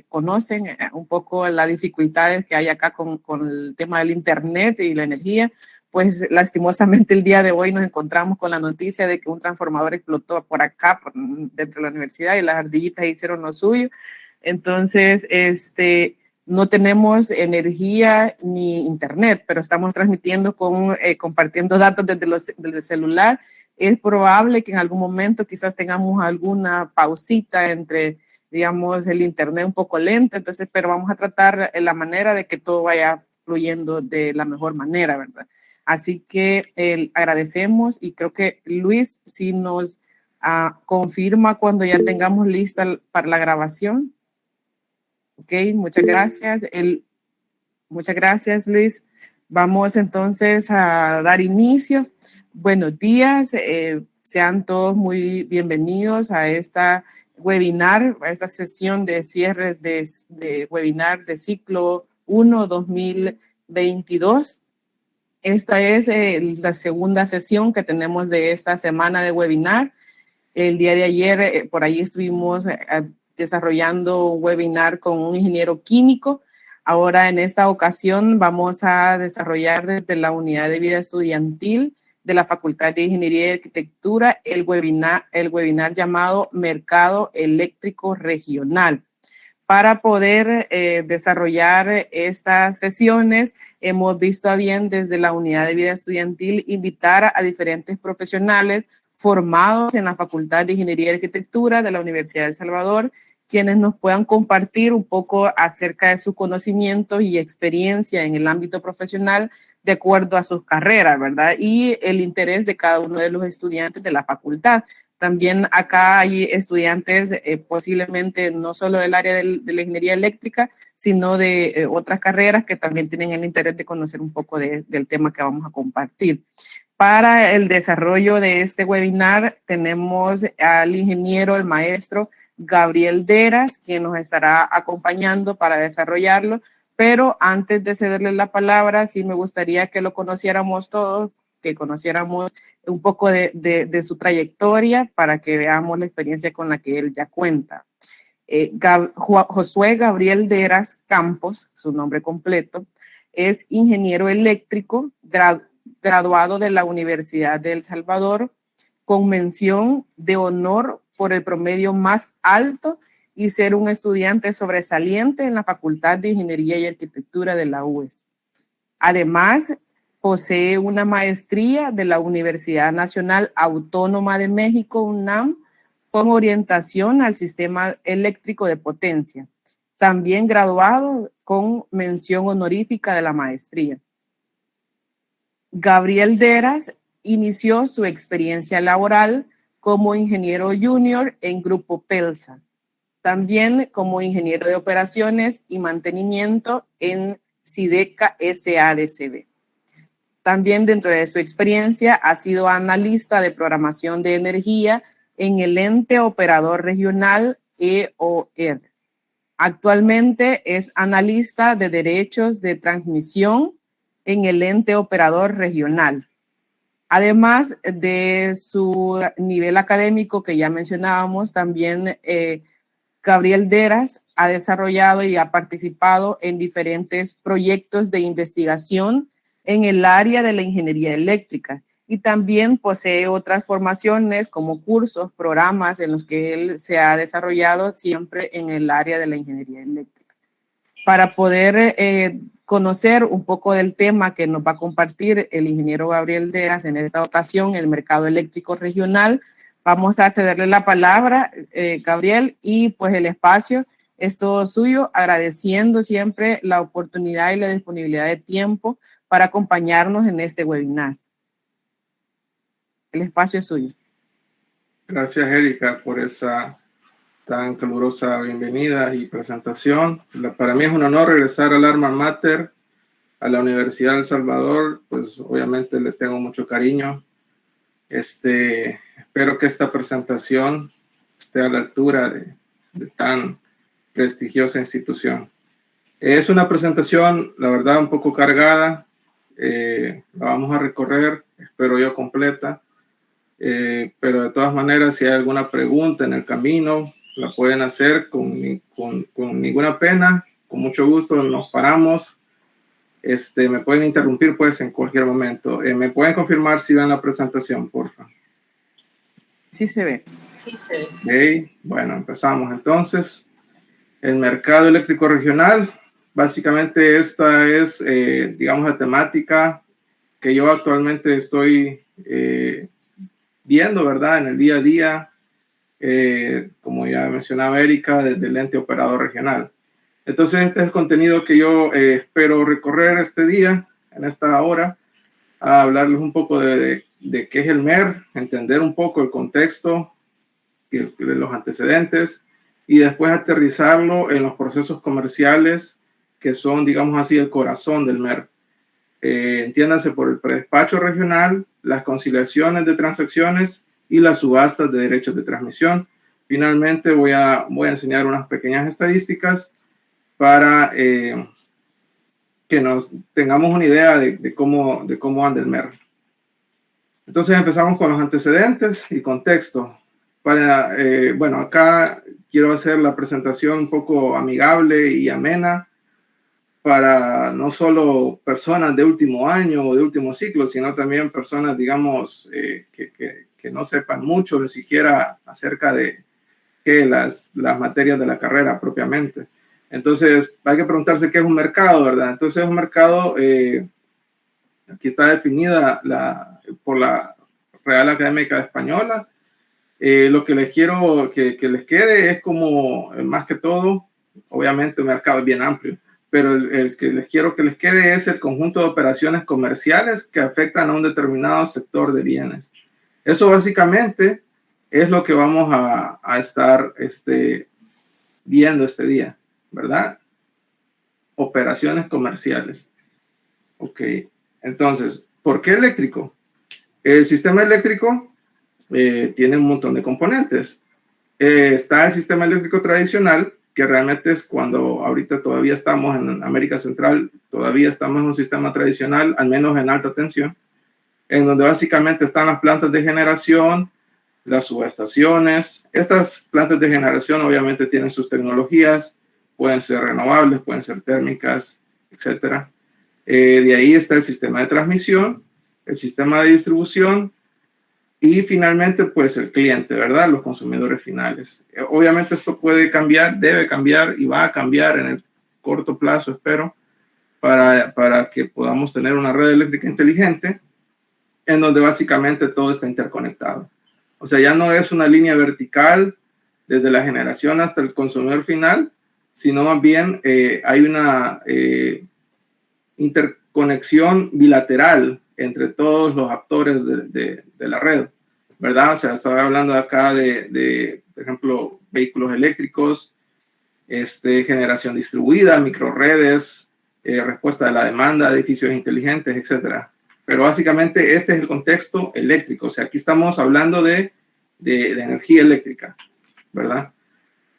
conocen un poco las dificultades que hay acá con el tema del internet y la energía, pues lastimosamente el día de hoy nos encontramos con la noticia de que un transformador explotó por acá, dentro de la universidad, y las ardillitas hicieron lo suyo. Entonces, no tenemos energía ni internet, pero estamos transmitiendo compartiendo datos desde el celular. Es probable que en algún momento quizás tengamos alguna pausita entre, digamos, el internet un poco lento, entonces, pero vamos a tratar la manera de que todo vaya fluyendo de la mejor manera, ¿verdad? Así que agradecemos, y creo que Luis, si nos confirma cuando ya tengamos lista para la grabación. Ok, muchas gracias. Muchas gracias, Luis. Vamos entonces a dar inicio. Buenos días, sean todos muy bienvenidos a esta webinar, a esta sesión de cierre de webinar de ciclo 1 2022. Esta es la segunda sesión que tenemos de esta semana de webinar. El día de ayer por ahí estuvimos desarrollando un webinar con un ingeniero químico. Ahora en esta ocasión vamos a desarrollar desde la unidad de vida estudiantil de la Facultad de Ingeniería y Arquitectura el webinar llamado Mercado Eléctrico Regional. Para poder desarrollar estas sesiones, hemos visto a bien desde la unidad de vida estudiantil invitar a diferentes profesionales formados en la Facultad de Ingeniería y Arquitectura de la Universidad de El Salvador, quienes nos puedan compartir un poco acerca de su conocimiento y experiencia en el ámbito profesional de acuerdo a sus carreras, ¿verdad? Y el interés de cada uno de los estudiantes de la facultad. También acá hay estudiantes posiblemente no solo del área de la ingeniería eléctrica, sino de otras carreras que también tienen el interés de conocer un poco del tema que vamos a compartir. Para el desarrollo de este webinar tenemos al ingeniero, el maestro Gabriel Deras, quien nos estará acompañando para desarrollarlo. Pero antes de cederle la palabra, sí me gustaría que lo conociéramos todos, que conociéramos un poco de su trayectoria para que veamos la experiencia con la que él ya cuenta. Josué Gabriel Deras Campos, su nombre completo, es ingeniero eléctrico, graduado de la Universidad de El Salvador, con mención de honor por el promedio más alto y ser un estudiante sobresaliente en la Facultad de Ingeniería y Arquitectura de la UES. Además, posee una maestría de la Universidad Nacional Autónoma de México, UNAM, con orientación al sistema eléctrico de potencia. También graduado con mención honorífica de la maestría. Gabriel Deras inició su experiencia laboral como ingeniero junior en Grupo Pelsa, también como ingeniero de operaciones y mantenimiento en Sideca SADCB. También dentro de su experiencia ha sido analista de programación de energía en el ente operador regional EOR. Actualmente es analista de derechos de transmisión en el ente operador regional. Además de su nivel académico que ya mencionábamos, también Gabriel Deras ha desarrollado y ha participado en diferentes proyectos de investigación en el área de la ingeniería eléctrica y también posee otras formaciones como cursos, programas en los que él se ha desarrollado siempre en el área de la ingeniería eléctrica. Para poder conocer un poco del tema que nos va a compartir el ingeniero Gabriel Deras en esta ocasión, el mercado eléctrico regional, vamos a cederle la palabra, Gabriel, y pues el espacio es todo suyo, agradeciendo siempre la oportunidad y la disponibilidad de tiempo para acompañarnos en este webinar. El espacio es suyo. Gracias, Erika, por esa tan calurosa bienvenida y presentación. Para mí es un honor regresar al alma mater, a la Universidad de El Salvador. Pues obviamente le tengo mucho cariño. Espero que esta presentación esté a la altura de tan prestigiosa institución. Es una presentación, la verdad, un poco cargada. La vamos a recorrer, espero yo, completa. Pero de todas maneras, si hay alguna pregunta en el camino, la pueden hacer con ninguna pena, con mucho gusto nos paramos. Me pueden interrumpir pues en cualquier momento. ¿Me pueden confirmar si ven la presentación, por favor? Sí se ve. Sí se ve. Okay. Bueno, empezamos entonces. El mercado eléctrico regional. Básicamente esta es, digamos, la temática que yo actualmente estoy viendo, ¿verdad? En el día a día, como ya mencionaba Erika, desde el ente operador regional. Entonces, este es el contenido que yo espero recorrer este día, en esta hora, a hablarles un poco de qué es el MER, entender un poco el contexto y de los antecedentes, y después aterrizarlo en los procesos comerciales que son, digamos así, el corazón del MER. Entiéndase por el predespacho regional, las conciliaciones de transacciones y las subastas de derechos de transmisión. Finalmente voy a enseñar unas pequeñas estadísticas para que nos tengamos una idea de cómo anda el MER. Entonces empezamos con los antecedentes y contexto. Bueno, acá quiero hacer la presentación un poco amigable y amena para no solo personas de último año o de último ciclo, sino también personas, digamos, que no sepan mucho ni siquiera acerca de las materias de la carrera propiamente. Entonces, hay que preguntarse qué es un mercado, ¿verdad? Entonces, un mercado, aquí está definida por la Real Académica Española. Lo que les quiero que les quede es como, más que todo, obviamente un mercado es bien amplio, pero el que les quiero que les quede es el conjunto de operaciones comerciales que afectan a un determinado sector de bienes. Eso básicamente es lo que vamos a estar viendo este día, ¿verdad? Operaciones comerciales. Ok, entonces, ¿por qué eléctrico? El sistema eléctrico tiene un montón de componentes. Está el sistema eléctrico tradicional, que realmente es cuando ahorita todavía estamos en América Central, todavía estamos en un sistema tradicional, al menos en alta tensión, en donde básicamente están las plantas de generación, las subestaciones. Estas plantas de generación obviamente tienen sus tecnologías, pueden ser renovables, pueden ser térmicas, etc. De ahí está el sistema de transmisión, el sistema de distribución y finalmente pues el cliente, ¿verdad? Los consumidores finales. Obviamente esto puede cambiar, debe cambiar y va a cambiar en el corto plazo, espero, para que podamos tener una red eléctrica inteligente en donde básicamente todo está interconectado. O sea, ya no es una línea vertical desde la generación hasta el consumidor final, sino más bien hay una interconexión bilateral entre todos los actores de la red, ¿verdad? O sea, estaba hablando acá de por ejemplo, vehículos eléctricos, generación distribuida, microredes, respuesta a la demanda, edificios inteligentes, etcétera. Pero básicamente este es el contexto eléctrico. O sea, aquí estamos hablando de energía eléctrica, ¿verdad?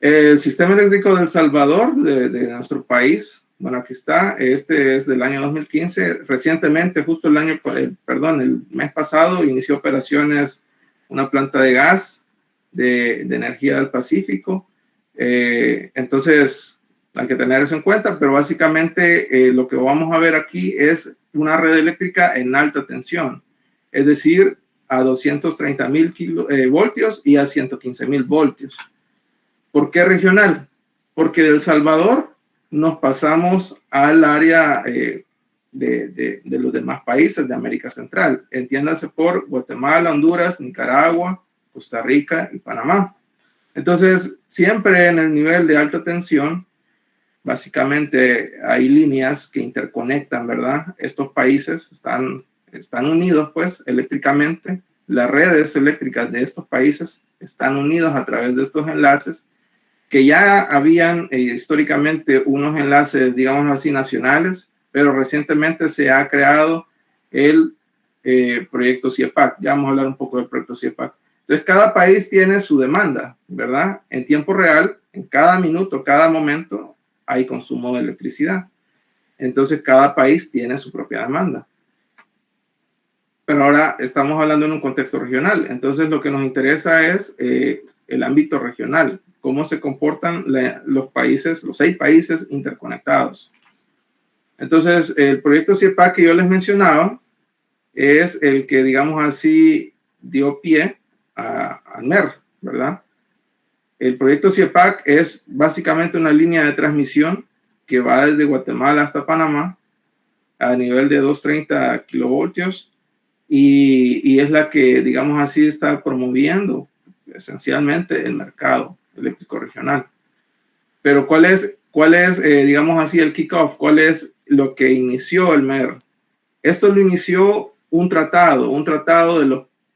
El sistema eléctrico de El Salvador, de nuestro país, bueno, aquí está, este es del año 2015. Recientemente, justo el mes pasado, inició operaciones una planta de gas de energía del Pacífico. Entonces, hay que tener eso en cuenta, pero básicamente lo que vamos a ver aquí es una red eléctrica en alta tensión, es decir, a 230.000 voltios y a 115.000 voltios. ¿Por qué regional? Porque de El Salvador nos pasamos al área de los demás países de América Central. Entiéndase por Guatemala, Honduras, Nicaragua, Costa Rica y Panamá. Entonces, siempre en el nivel de alta tensión, básicamente hay líneas que interconectan, ¿verdad? Estos países están unidos, pues, eléctricamente. Las redes eléctricas de estos países están unidos a través de estos enlaces, que ya habían históricamente unos enlaces, digamos así, nacionales, pero recientemente se ha creado el proyecto CIEPAC. Ya vamos a hablar un poco del proyecto CIEPAC. Entonces, cada país tiene su demanda, ¿verdad? En tiempo real, en cada minuto, cada momento, hay consumo de electricidad. Entonces, cada país tiene su propia demanda. Pero ahora estamos hablando en un contexto regional. Entonces, lo que nos interesa es el ámbito regional, cómo se comportan los países, los 6 países interconectados. Entonces, el proyecto CIEPAC que yo les mencionaba es el que, digamos así, dio pie al MER, ¿verdad? El proyecto CIEPAC es básicamente una línea de transmisión que va desde Guatemala hasta Panamá a nivel de 230 kilovoltios y es la que, digamos así, está promoviendo esencialmente el mercado eléctrico regional. Pero ¿cuál es digamos así, el kickoff? ¿Cuál es lo que inició el MER? Esto lo inició un tratado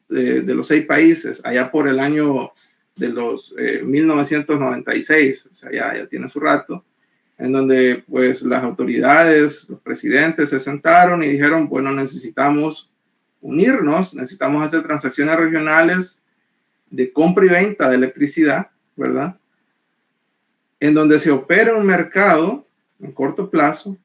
de los 6 países, allá por el año de los 1996, o sea, ya tiene su rato, en donde pues las autoridades, los presidentes se sentaron y dijeron, bueno, necesitamos unirnos, necesitamos hacer transacciones regionales de compra y venta de electricidad, ¿verdad? En donde se opere un mercado en corto plazo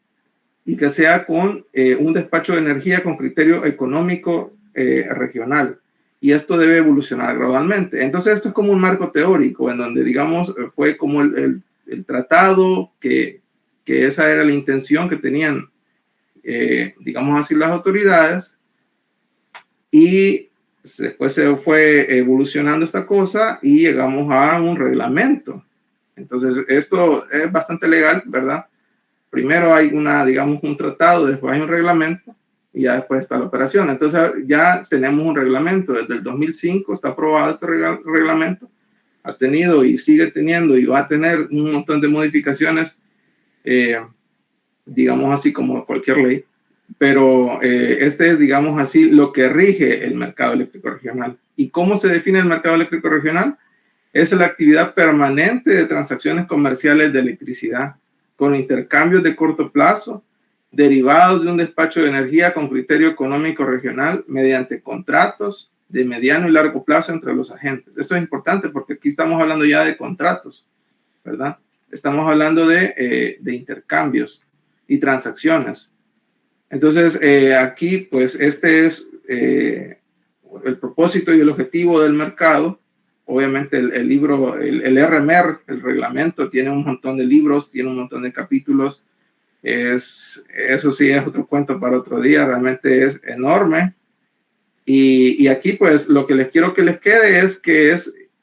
y que sea con un despacho de energía con criterio económico regional. Y esto debe evolucionar gradualmente. Entonces, esto es como un marco teórico en donde, digamos, fue como el tratado que esa era la intención que tenían, digamos así, las autoridades. Y después se fue evolucionando esta cosa y llegamos a un reglamento. Entonces, esto es bastante legal, ¿verdad? Primero hay digamos, un tratado, después hay un reglamento y ya después está la operación. Entonces ya tenemos un reglamento. Desde el 2005 está aprobado este reglamento. Ha tenido y sigue teniendo y va a tener un montón de modificaciones, digamos así como cualquier ley. Pero este es, digamos así, lo que rige el mercado eléctrico regional. ¿Y cómo se define el mercado eléctrico regional? Es la actividad permanente de transacciones comerciales de electricidad con intercambios de corto plazo derivados de un despacho de energía con criterio económico regional mediante contratos de mediano y largo plazo entre los agentes. Esto es importante porque aquí estamos hablando ya de contratos, ¿verdad? Estamos hablando de intercambios y transacciones. Entonces, aquí, pues, este es el propósito y el objetivo del mercado. Obviamente el libro, el RMER, el reglamento, tiene un montón de libros, tiene un montón de capítulos. Eso sí es otro cuento para otro día, realmente es enorme. Y aquí pues lo que les quiero que les quede es que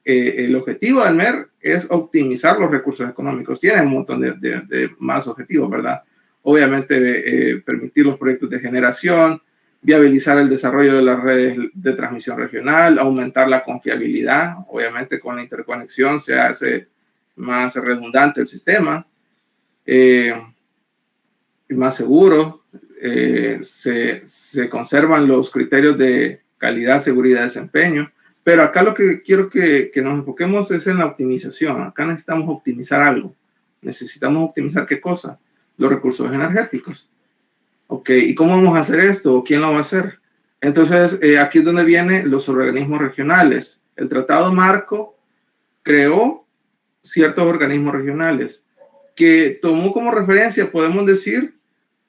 el objetivo del MER es optimizar los recursos económicos. Tiene un montón de más objetivos, ¿verdad? Obviamente permitir los proyectos de generación, viabilizar el desarrollo de las redes de transmisión regional, aumentar la confiabilidad. Obviamente con la interconexión se hace más redundante el sistema, más seguro, se conservan los criterios de calidad, seguridad, desempeño. Pero acá lo que quiero que nos enfoquemos es en la optimización. Acá necesitamos optimizar algo. Necesitamos optimizar ¿qué cosa? Los recursos energéticos. Ok, ¿y cómo vamos a hacer esto? ¿Quién lo va a hacer? Entonces, aquí es donde vienen los organismos regionales. El Tratado Marco creó ciertos organismos regionales que tomó como referencia, podemos decir,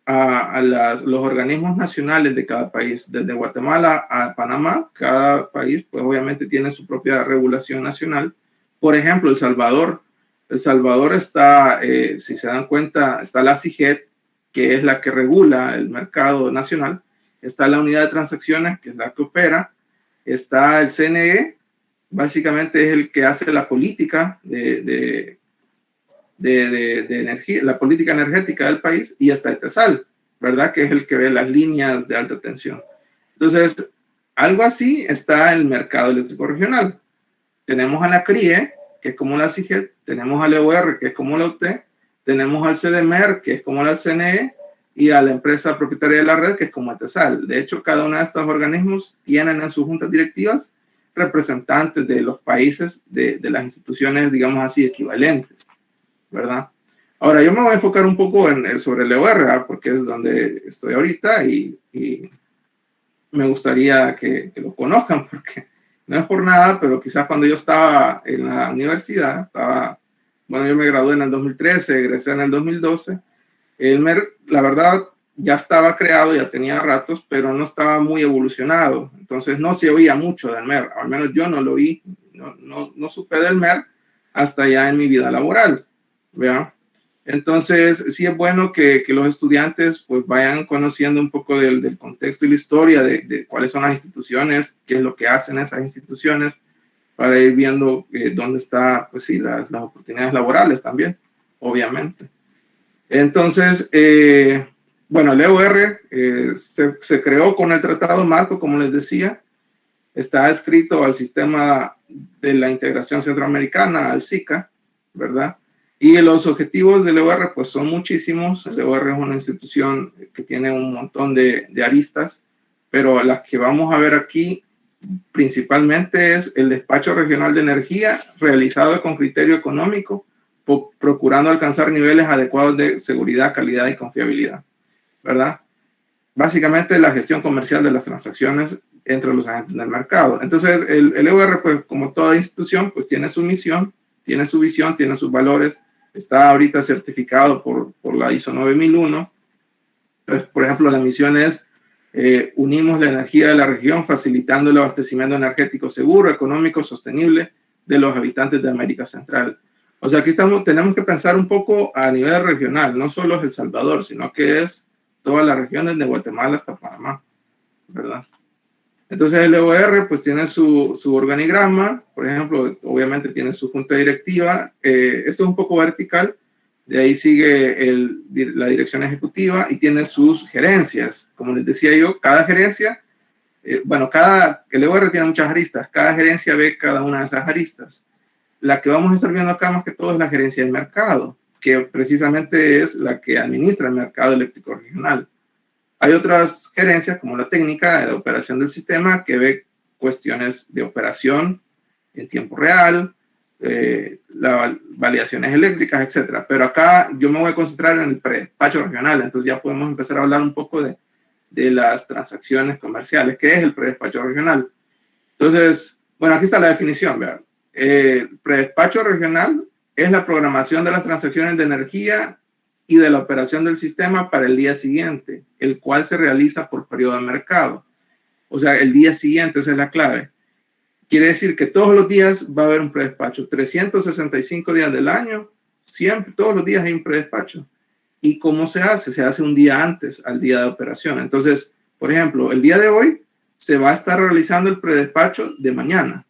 a los organismos nacionales de cada país. Desde Guatemala a Panamá, cada país, pues obviamente tiene su propia regulación nacional. Por ejemplo, El Salvador. El Salvador está, si se dan cuenta, está la CIGET, que es la que regula el mercado nacional, está la unidad de transacciones, que es la que opera, está el CNE, básicamente es el que hace la política de energía, la política energética del país, y está el TESAL, ¿verdad? Que es el que ve las líneas de alta tensión. Entonces, algo así está el mercado eléctrico regional. Tenemos a la CRIE, que es como la CIGET, tenemos al EOR, que es como la UT, tenemos al CDMER, que es como la CNE, y a la empresa propietaria de la red, que es como TESAL. De hecho, cada uno de estos organismos tienen en sus juntas directivas representantes de los países, de las instituciones, digamos así, equivalentes, ¿verdad? Ahora, yo me voy a enfocar un poco sobre el EOR, ¿verdad? Porque es donde estoy ahorita y me gustaría que lo conozcan, porque no es por nada, pero quizás cuando yo estaba en la universidad, bueno, yo me gradué en el 2013, egresé en el 2012, el MER, la verdad, ya estaba creado, ya tenía ratos, pero no estaba muy evolucionado. Entonces no se oía mucho del MER, al menos yo no lo oí, no supe del MER hasta ya en mi vida laboral, ¿vea? Entonces, sí es bueno que los estudiantes pues vayan conociendo un poco del contexto y la historia de cuáles son las instituciones, qué es lo que hacen esas instituciones, para ir viendo dónde está, pues sí, las oportunidades laborales también, obviamente. Entonces, bueno, el EOR se creó con el Tratado Marco, como les decía, está adscrito al sistema de la integración centroamericana, al SICA, ¿verdad? Y los objetivos del EOR pues son muchísimos. El EOR es una institución que tiene un montón de aristas, pero las que vamos a ver aquí principalmente es el despacho regional de energía realizado con criterio económico, procurando alcanzar niveles adecuados de seguridad, calidad y confiabilidad, ¿verdad? Básicamente la gestión comercial de las transacciones entre los agentes del mercado. Entonces, el EOR, pues, como toda institución, pues tiene su misión, tiene su visión, tiene sus valores. Está ahorita certificado por la ISO 9001. Entonces, por ejemplo, la misión es unimos la energía de la región, facilitando el abastecimiento energético seguro, económico, sostenible de los habitantes de América Central. O sea, aquí tenemos que pensar un poco a nivel regional, no solo es El Salvador, sino que es todas las regiones de Guatemala hasta Panamá, ¿verdad? Entonces el EOR pues tiene su organigrama, por ejemplo, obviamente tiene su junta directiva, esto es un poco vertical, de ahí sigue la dirección ejecutiva y tiene sus gerencias. Como les decía yo, cada gerencia, bueno, el EOR tiene muchas aristas, cada gerencia ve cada una de esas aristas. La que vamos a estar viendo acá más que todo es la gerencia del mercado, que precisamente es la que administra el mercado eléctrico regional. Hay otras gerencias, como la técnica de operación del sistema, que ve cuestiones de operación en tiempo real, las validaciones eléctricas, etc. Pero acá yo me voy a concentrar en el predespacho regional, entonces ya podemos empezar a hablar un poco de las transacciones comerciales. ¿Qué es el predespacho regional? Entonces, bueno, aquí está la definición, ¿verdad? El predespacho regional es la programación de las transacciones de energía y de la operación del sistema para el día siguiente, el cual se realiza por periodo de mercado. O sea, el día siguiente, esa es la clave. Quiere decir que todos los días va a haber un predespacho, 365 días del año, siempre, todos los días hay un predespacho. ¿Y cómo se hace? Se hace un día antes al día de operación. Entonces, por ejemplo, el día de hoy se va a estar realizando el predespacho de mañana,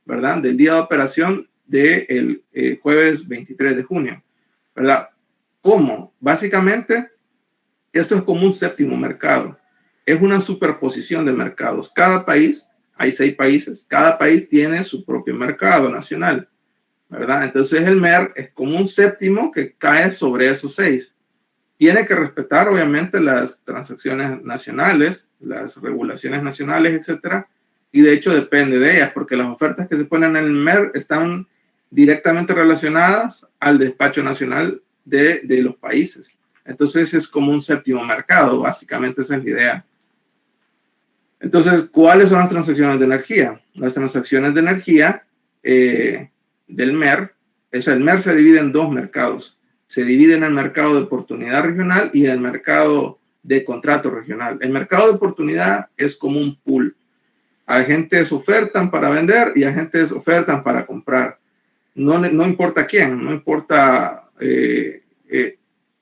¿verdad? Del día de operación del jueves 23 de junio, ¿verdad? ¿Cómo? Básicamente, esto es como un séptimo mercado. Es una superposición de mercados. Cada país, hay 6 países, cada país tiene su propio mercado nacional, ¿verdad? Entonces el MER es como un séptimo que cae sobre esos 6. Tiene que respetar, obviamente, las transacciones nacionales, las regulaciones nacionales, etcétera, y de hecho depende de ellas, porque las ofertas que se ponen en el MER están directamente relacionadas al despacho nacional de los países. Entonces es como un séptimo mercado, básicamente esa es la idea. Entonces, ¿cuáles son las transacciones de energía? Las transacciones de energía del MER, el MER se divide en 2 mercados. Se divide en el mercado de oportunidad regional y el mercado de contrato regional. El mercado de oportunidad es como un pool. Agentes ofertan para vender y agentes ofertan para comprar. No importa quién, no importa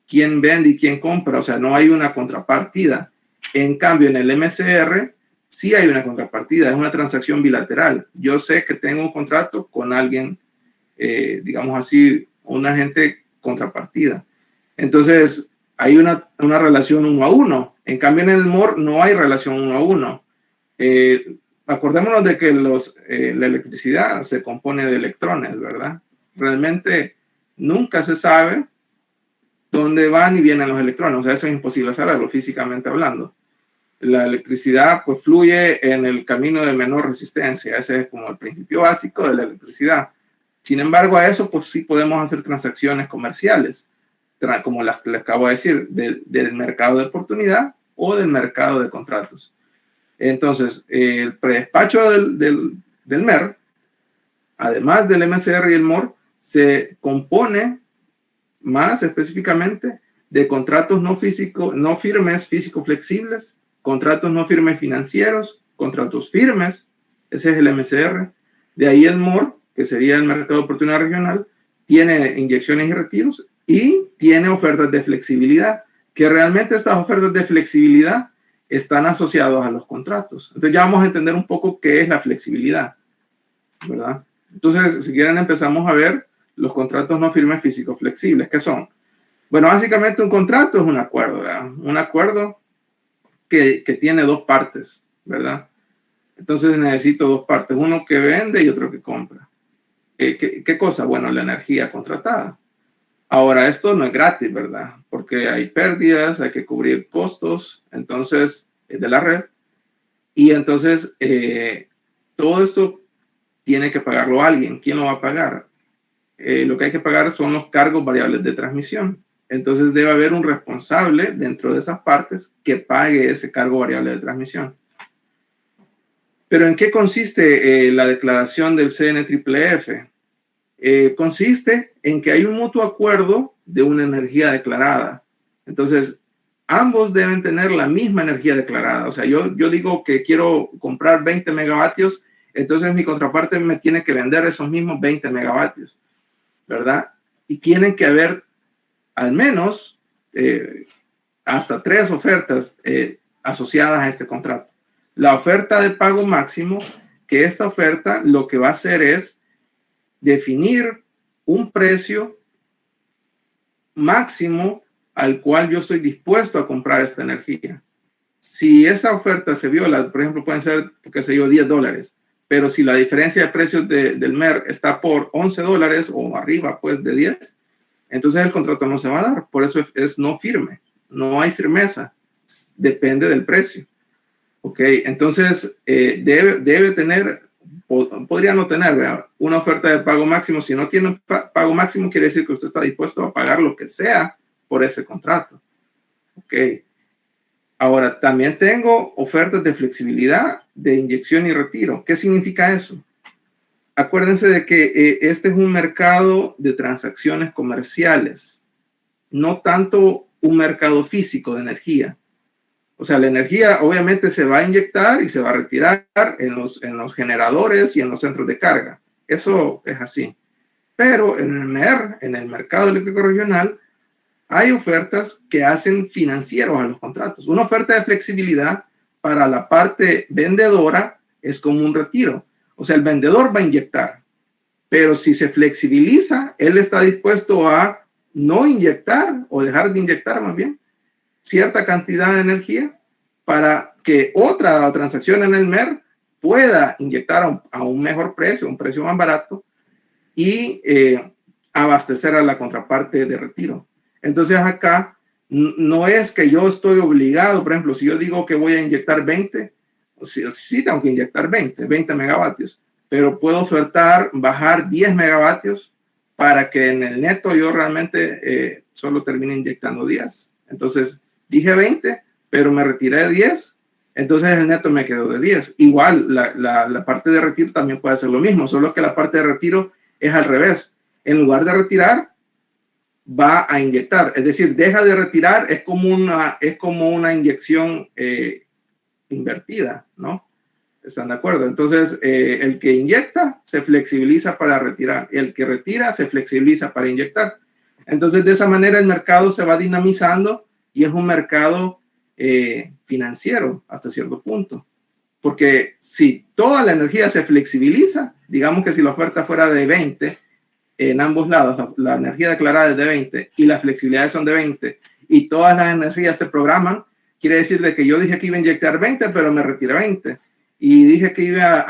quién vende y quién compra, o sea, no hay una contrapartida. En cambio, en el MCR sí hay una contrapartida, es una transacción bilateral. Yo sé que tengo un contrato con alguien, digamos así, un agente contrapartida. Entonces, hay una relación 1 a 1. En cambio, en el MOR no hay relación 1 a 1. Acordémonos de que la electricidad se compone de electrones, ¿verdad? Realmente nunca se sabe dónde van y vienen los electrones. O sea, eso es imposible saberlo físicamente hablando. La electricidad pues fluye en el camino de menor resistencia. Ese es como el principio básico de la electricidad. Sin embargo, a eso pues sí podemos hacer transacciones comerciales, como les acabo de decir, del mercado de oportunidad o del mercado de contratos. Entonces, el predespacho del MER, además del MCR y el MOR, se compone más específicamente de contratos no firmes físico-flexibles, contratos no firmes financieros, contratos firmes, ese es el MCR, De ahí el MOR, que sería el mercado de oportunidad regional, tiene inyecciones y retiros y tiene ofertas de flexibilidad, que realmente estas ofertas de flexibilidad están asociadas a los contratos. Entonces ya vamos a entender un poco qué es la flexibilidad, ¿verdad? Entonces, si quieren, empezamos a ver los contratos no firmes físicos flexibles. ¿Qué son? Bueno, básicamente un contrato es un acuerdo, ¿verdad? Un acuerdo que tiene dos partes, ¿verdad? Entonces necesito dos partes, uno que vende y otro que compra. ¿Qué cosa? Bueno, la energía contratada. Ahora, esto no es gratis, ¿verdad? Porque hay pérdidas, hay que cubrir costos, entonces, de la red. Y entonces, todo esto tiene que pagarlo alguien. ¿Quién lo va a pagar? Lo que hay que pagar son los cargos variables de transmisión. Entonces, debe haber un responsable dentro de esas partes que pague ese cargo variable de transmisión. Pero ¿en qué consiste la declaración del CNFFF? Consiste en que hay un mutuo acuerdo de una energía declarada. Entonces, ambos deben tener la misma energía declarada. O sea, yo digo que quiero comprar 20 megavatios, entonces mi contraparte me tiene que vender esos mismos 20 megavatios, ¿verdad? Y tienen que haber al menos hasta 3 ofertas asociadas a este contrato. La oferta de pago máximo, que esta oferta lo que va a hacer es definir un precio máximo al cual yo estoy dispuesto a comprar esta energía. Si esa oferta se viola, por ejemplo, pueden ser, qué sé yo, $10, pero si la diferencia de precios del MER está por $11 o arriba, pues, de 10, entonces el contrato no se va a dar. Por eso es no firme. No hay firmeza. Depende del precio. Ok, entonces debe tener, podría no tener, ¿verdad?, una oferta de pago máximo. Si no tiene un pago máximo, quiere decir que usted está dispuesto a pagar lo que sea por ese contrato. Ok. Ahora, también tengo ofertas de flexibilidad, de inyección y retiro. ¿Qué significa eso? Acuérdense de que este es un mercado de transacciones comerciales, no tanto un mercado físico de energía. O sea, la energía obviamente se va a inyectar y se va a retirar en los generadores y en los centros de carga. Eso es así. Pero en el MER, en el mercado eléctrico regional, hay ofertas que hacen financieros a los contratos. Una oferta de flexibilidad para la parte vendedora es como un retiro. O sea, el vendedor va a inyectar, pero si se flexibiliza, él está dispuesto a no inyectar o dejar de inyectar más bien cierta cantidad de energía para que otra transacción en el MER pueda inyectar a un mejor precio, un precio más barato, y abastecer a la contraparte de retiro. Entonces acá no es que yo estoy obligado, por ejemplo, si yo digo que voy a inyectar 20, sí tengo que inyectar 20 megavatios, pero puedo ofertar bajar 10 megavatios para que en el neto yo realmente solo termine inyectando 10. Entonces, dije 20, pero me retiré de 10, entonces el neto me quedó de 10. Igual, la parte de retiro también puede hacer lo mismo, solo que la parte de retiro es al revés. En lugar de retirar, va a inyectar. Es decir, deja de retirar, es como una inyección invertida, ¿no? ¿Están de acuerdo? Entonces, el que inyecta se flexibiliza para retirar. El que retira se flexibiliza para inyectar. Entonces, de esa manera el mercado se va dinamizando y es un mercado financiero hasta cierto punto. Porque si toda la energía se flexibiliza, digamos que si la oferta fuera de 20, en ambos lados, la energía declarada es de 20 y las flexibilidades son de 20 y todas las energías se programan, quiere decir de que yo dije que iba a inyectar 20, pero me retiré 20. Y dije que iba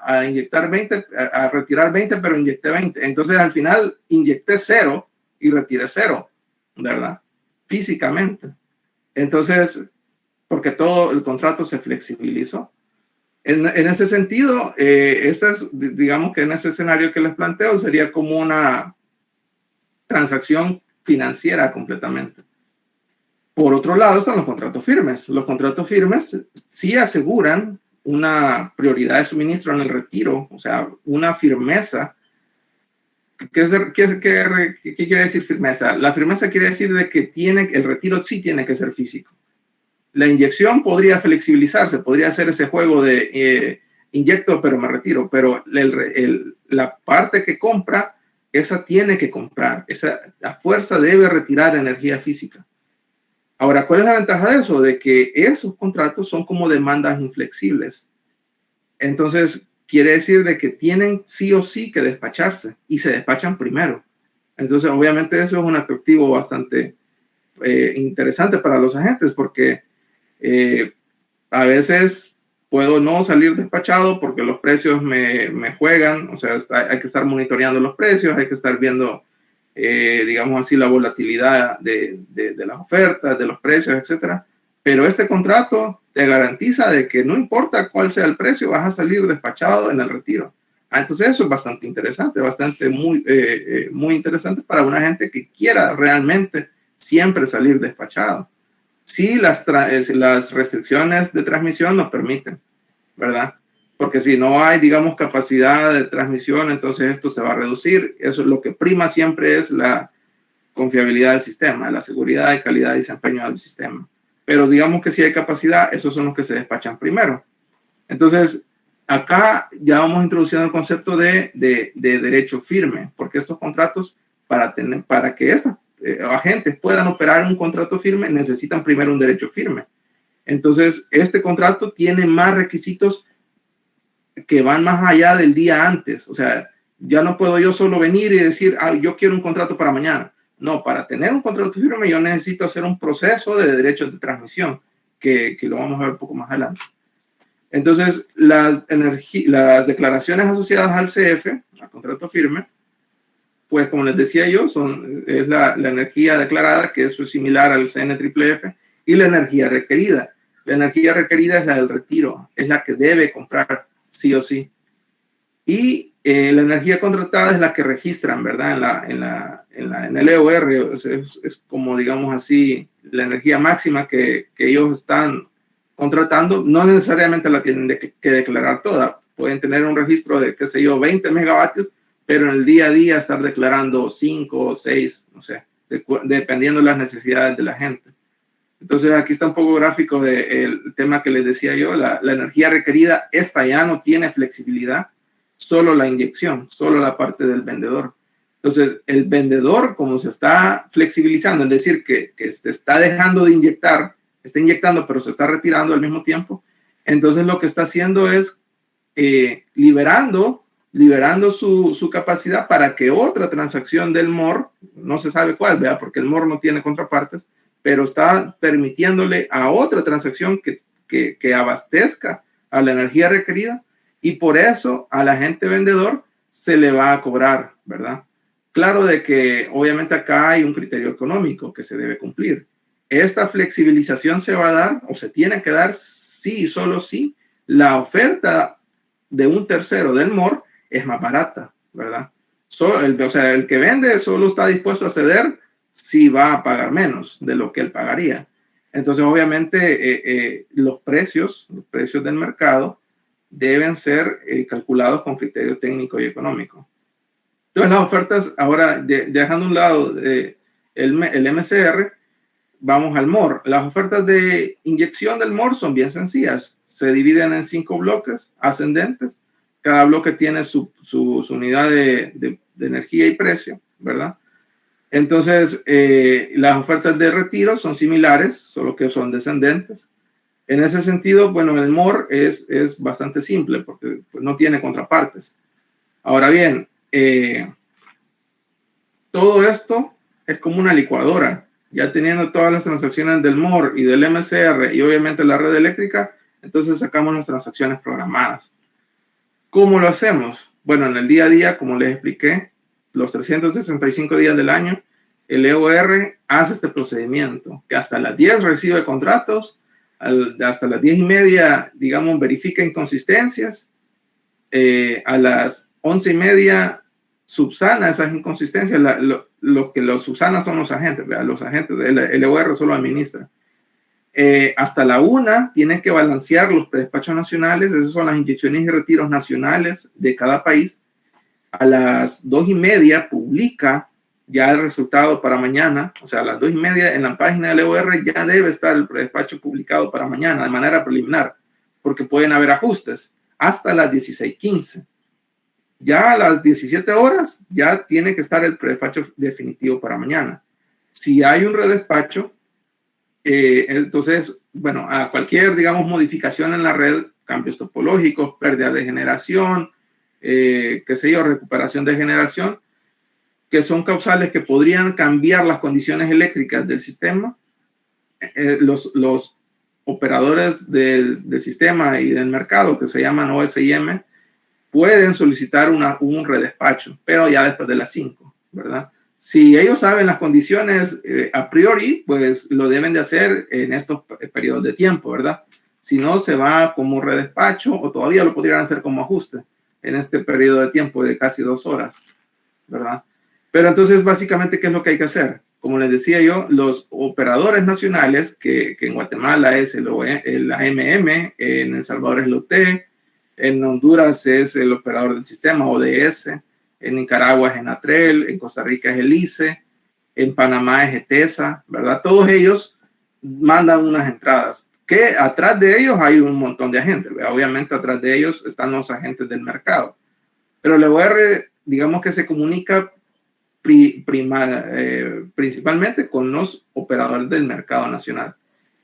a inyectar 20, a retirar 20, pero inyecté 20. Entonces, al final, inyecté 0 y retiré 0, ¿verdad? Físicamente. Entonces, porque todo el contrato se flexibilizó. En ese sentido, digamos que en ese escenario que les planteo sería como una transacción financiera completamente. Por otro lado están los contratos firmes. Los contratos firmes sí aseguran una prioridad de suministro en el retiro, o sea, una firmeza. ¿Qué quiere decir firmeza? La firmeza quiere decir de que el retiro sí tiene que ser físico. La inyección podría flexibilizarse, podría hacer ese juego de inyecto pero me retiro, pero la parte que compra, esa tiene que comprar, esa a fuerza debe retirar energía física. Ahora, ¿cuál es la ventaja de eso? De que esos contratos son como demandas inflexibles. Entonces, quiere decir de que tienen sí o sí que despacharse y se despachan primero. Entonces, obviamente eso es un atractivo bastante interesante para los agentes porque a veces puedo no salir despachado porque los precios me juegan, o sea, hay que estar monitoreando los precios, hay que estar viendo, digamos así, la volatilidad de las ofertas, de los precios, etcétera. Pero este contrato te garantiza de que no importa cuál sea el precio, vas a salir despachado en el retiro. Entonces eso es bastante interesante, muy interesante para una gente que quiera realmente siempre salir despachado. Sí, las restricciones de transmisión nos permiten, ¿verdad? Porque si no hay, digamos, capacidad de transmisión, entonces esto se va a reducir. Eso es lo que prima siempre es la confiabilidad del sistema, la seguridad y calidad y desempeño del sistema. Pero digamos que si hay capacidad, esos son los que se despachan primero. Entonces, acá ya vamos introduciendo el concepto de derecho firme, porque estos contratos, para que estas agentes puedan operar un contrato firme, necesitan primero un derecho firme. Entonces, este contrato tiene más requisitos que van más allá del día antes. O sea, ya no puedo yo solo venir y decir, yo quiero un contrato para mañana. No, para tener un contrato firme yo necesito hacer un proceso de derechos de transmisión, que lo vamos a ver un poco más adelante. Entonces, las declaraciones asociadas al CF, al contrato firme, pues como les decía yo, es la energía declarada, que eso es similar al CNFFF, y la energía requerida. La energía requerida es la del retiro, es la que debe comprar sí o sí. Y la energía contratada es la que registran, ¿verdad? En el EOR, es como, digamos así, la energía máxima que ellos están contratando. No necesariamente la tienen que declarar toda. Pueden tener un registro de, qué sé yo, 20 megavatios, pero en el día a día estar declarando 5 o 6, no sé, dependiendo de las necesidades de la gente. Entonces aquí está un poco gráfico del tema que les decía yo, la energía requerida, esta ya no tiene flexibilidad, solo la inyección, solo la parte del vendedor. Entonces el vendedor, como se está flexibilizando, es decir, que se está dejando de inyectar, está inyectando pero se está retirando al mismo tiempo, entonces lo que está haciendo es liberando su capacidad para que otra transacción del MOR, no se sabe cuál, ¿verdad? Porque el MOR no tiene contrapartes, pero está permitiéndole a otra transacción que abastezca a la energía requerida, y por eso al agente vendedor se le va a cobrar, ¿verdad? Claro de que obviamente acá hay un criterio económico que se debe cumplir. Esta flexibilización se va a dar o se tiene que dar sí, solo si la oferta de un tercero del MOR es más barata, ¿verdad? O sea, el que vende solo está dispuesto a ceder si va a pagar menos de lo que él pagaría. Entonces, obviamente, los precios del mercado deben ser calculados con criterio técnico y económico. Entonces, las ofertas, ahora, dejando a un lado el MCR, vamos al MOR. Las ofertas de inyección del MOR son bien sencillas. Se dividen en 5 bloques ascendentes. Cada bloque tiene su unidad de energía y precio, ¿verdad? Entonces, las ofertas de retiro son similares, solo que son descendentes. En ese sentido, bueno, el MOR es bastante simple porque pues, no tiene contrapartes. Ahora bien, todo esto es como una licuadora. Ya teniendo todas las transacciones del MOR y del MCR y obviamente la red eléctrica, entonces sacamos las transacciones programadas. ¿Cómo lo hacemos? Bueno, en el día a día, como les expliqué, los 365 días del año, el EOR hace este procedimiento, que hasta las 10 recibe contratos, hasta las 10:30, digamos, verifica inconsistencias, a las 11:30 subsana esas inconsistencias. Los que los subsana son los agentes, ¿verdad? Los agentes del EOR solo administra. Hasta la 1 tienen que balancear los predespachos nacionales, esas son las inyecciones y retiros nacionales de cada país. A las 2:30 publica ya el resultado para mañana, o sea, a las 2:30 en la página del EOR ya debe estar el predespacho publicado para mañana de manera preliminar, porque pueden haber ajustes. hasta las 16:15. Ya a las 17 horas ya tiene que estar el predespacho definitivo para mañana. Si hay un redespacho, entonces, bueno, a cualquier, digamos, modificación en la red, cambios topológicos, pérdida de generación, qué sé yo, recuperación de generación, que son causales que podrían cambiar las condiciones eléctricas del sistema, los operadores del sistema y del mercado, que se llaman OSIM, pueden solicitar un redespacho, pero ya después de las 5, ¿verdad? Si ellos saben las condiciones a priori, pues lo deben de hacer en estos periodos de tiempo, ¿verdad? Si no, se va como redespacho o todavía lo podrían hacer como ajuste en este periodo de tiempo de casi 2 horas, ¿verdad? Pero entonces, básicamente, ¿qué es lo que hay que hacer? Como les decía yo, los operadores nacionales, que en Guatemala es el AMM, en El Salvador es el OT, en Honduras es el operador del sistema, ODS, en Nicaragua es Enatrel, en Costa Rica es el ICE, en Panamá es ETESA, ¿verdad? Todos ellos mandan unas entradas, que atrás de ellos hay un montón de agentes, ¿verdad? Obviamente atrás de ellos están los agentes del mercado, pero el OR, digamos que se comunica principalmente con los operadores del mercado nacional.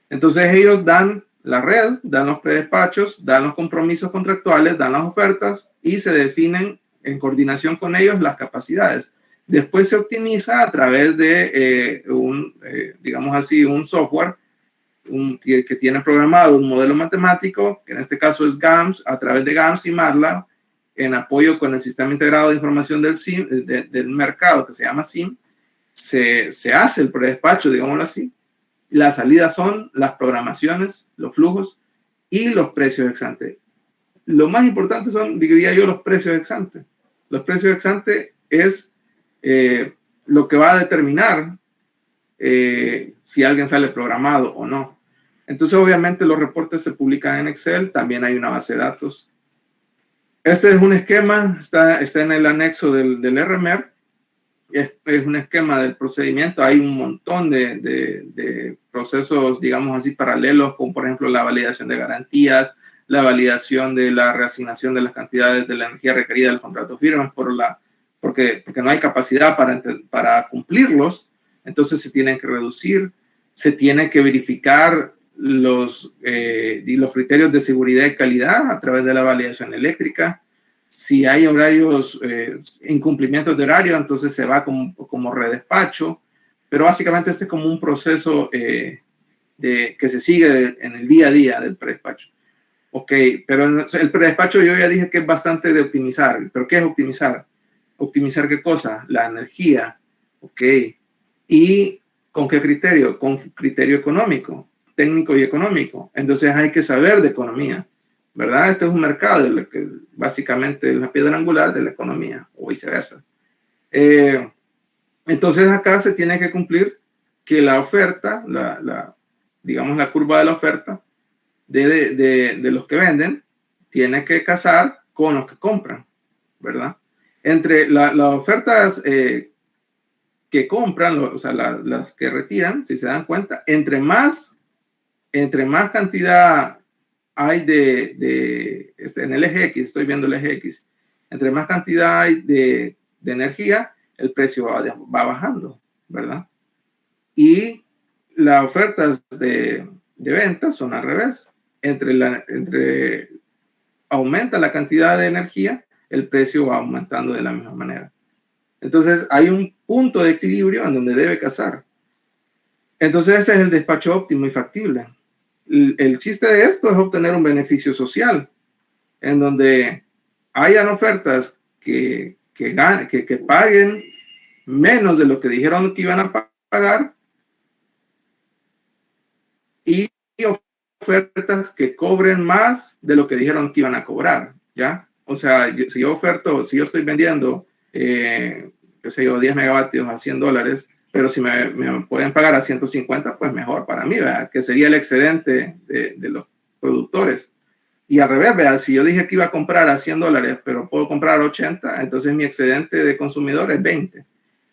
Entonces ellos dan la red, dan los predespachos, dan los compromisos contractuales, dan las ofertas y se definen en coordinación con ellos las capacidades. Después se optimiza a través de digamos así, un software que tiene programado un modelo matemático, que en este caso es GAMS, a través de GAMS y MATLAB, en apoyo con el Sistema Integrado de Información del SIM, del mercado, que se llama SIM, se hace el predespacho, digámoslo así. Las salidas son las programaciones, los flujos y los precios ex ante. Lo más importante son, diría yo, los precios ex ante. Los precios ex ante es lo que va a determinar si alguien sale programado o no. Entonces, obviamente, los reportes se publican en Excel. También hay una base de datos. Este es un esquema, está en el anexo del RMR. Es un esquema del procedimiento. Hay un montón de procesos, digamos así, paralelos, como por ejemplo la validación de garantías, la validación de la reasignación de las cantidades de la energía requerida del contrato firmas porque no hay capacidad para cumplirlos. Entonces se tienen que reducir, se tiene que verificar los criterios de seguridad y calidad a través de la validación eléctrica. Si hay horarios, incumplimientos de horario, entonces se va como redespacho. Pero básicamente este es como un proceso que se sigue en el día a día del predespacho. Ok, pero el predespacho yo ya dije que es bastante de optimizar. ¿Pero qué es optimizar? ¿Optimizar qué cosa? La energía. Ok. ¿Y con qué criterio? Con criterio económico, técnico y económico. Entonces hay que saber de economía, ¿verdad? Este es un mercado que básicamente es la piedra angular de la economía o viceversa. Entonces acá se tiene que cumplir que la oferta, digamos la curva de la oferta de los que venden, tiene que casar con los que compran, ¿verdad? Entre las ofertas que compran, o sea, las que retiran, si se dan cuenta, entre más cantidad hay en el eje X, estoy viendo el eje X, entre más cantidad hay de energía, el precio va bajando, ¿verdad? Y las ofertas de ventas son al revés. Entre aumenta la cantidad de energía, el precio va aumentando de la misma manera. Entonces hay un punto de equilibrio en donde debe casar. Entonces ese es el despacho óptimo y factible. El chiste de esto es obtener un beneficio social, en donde hayan ofertas que paguen menos de lo que dijeron que iban a pagar y ofertas que cobren más de lo que dijeron que iban a cobrar, ¿ya? O sea, si yo estoy vendiendo, qué sé yo, 10 megavatios a $100, pero si me pueden pagar a 150, pues mejor para mí, ¿verdad? Que sería el excedente de los productores. Y al revés, ¿verdad? Si yo dije que iba a comprar a $100, pero puedo comprar a 80, entonces mi excedente de consumidor es 20.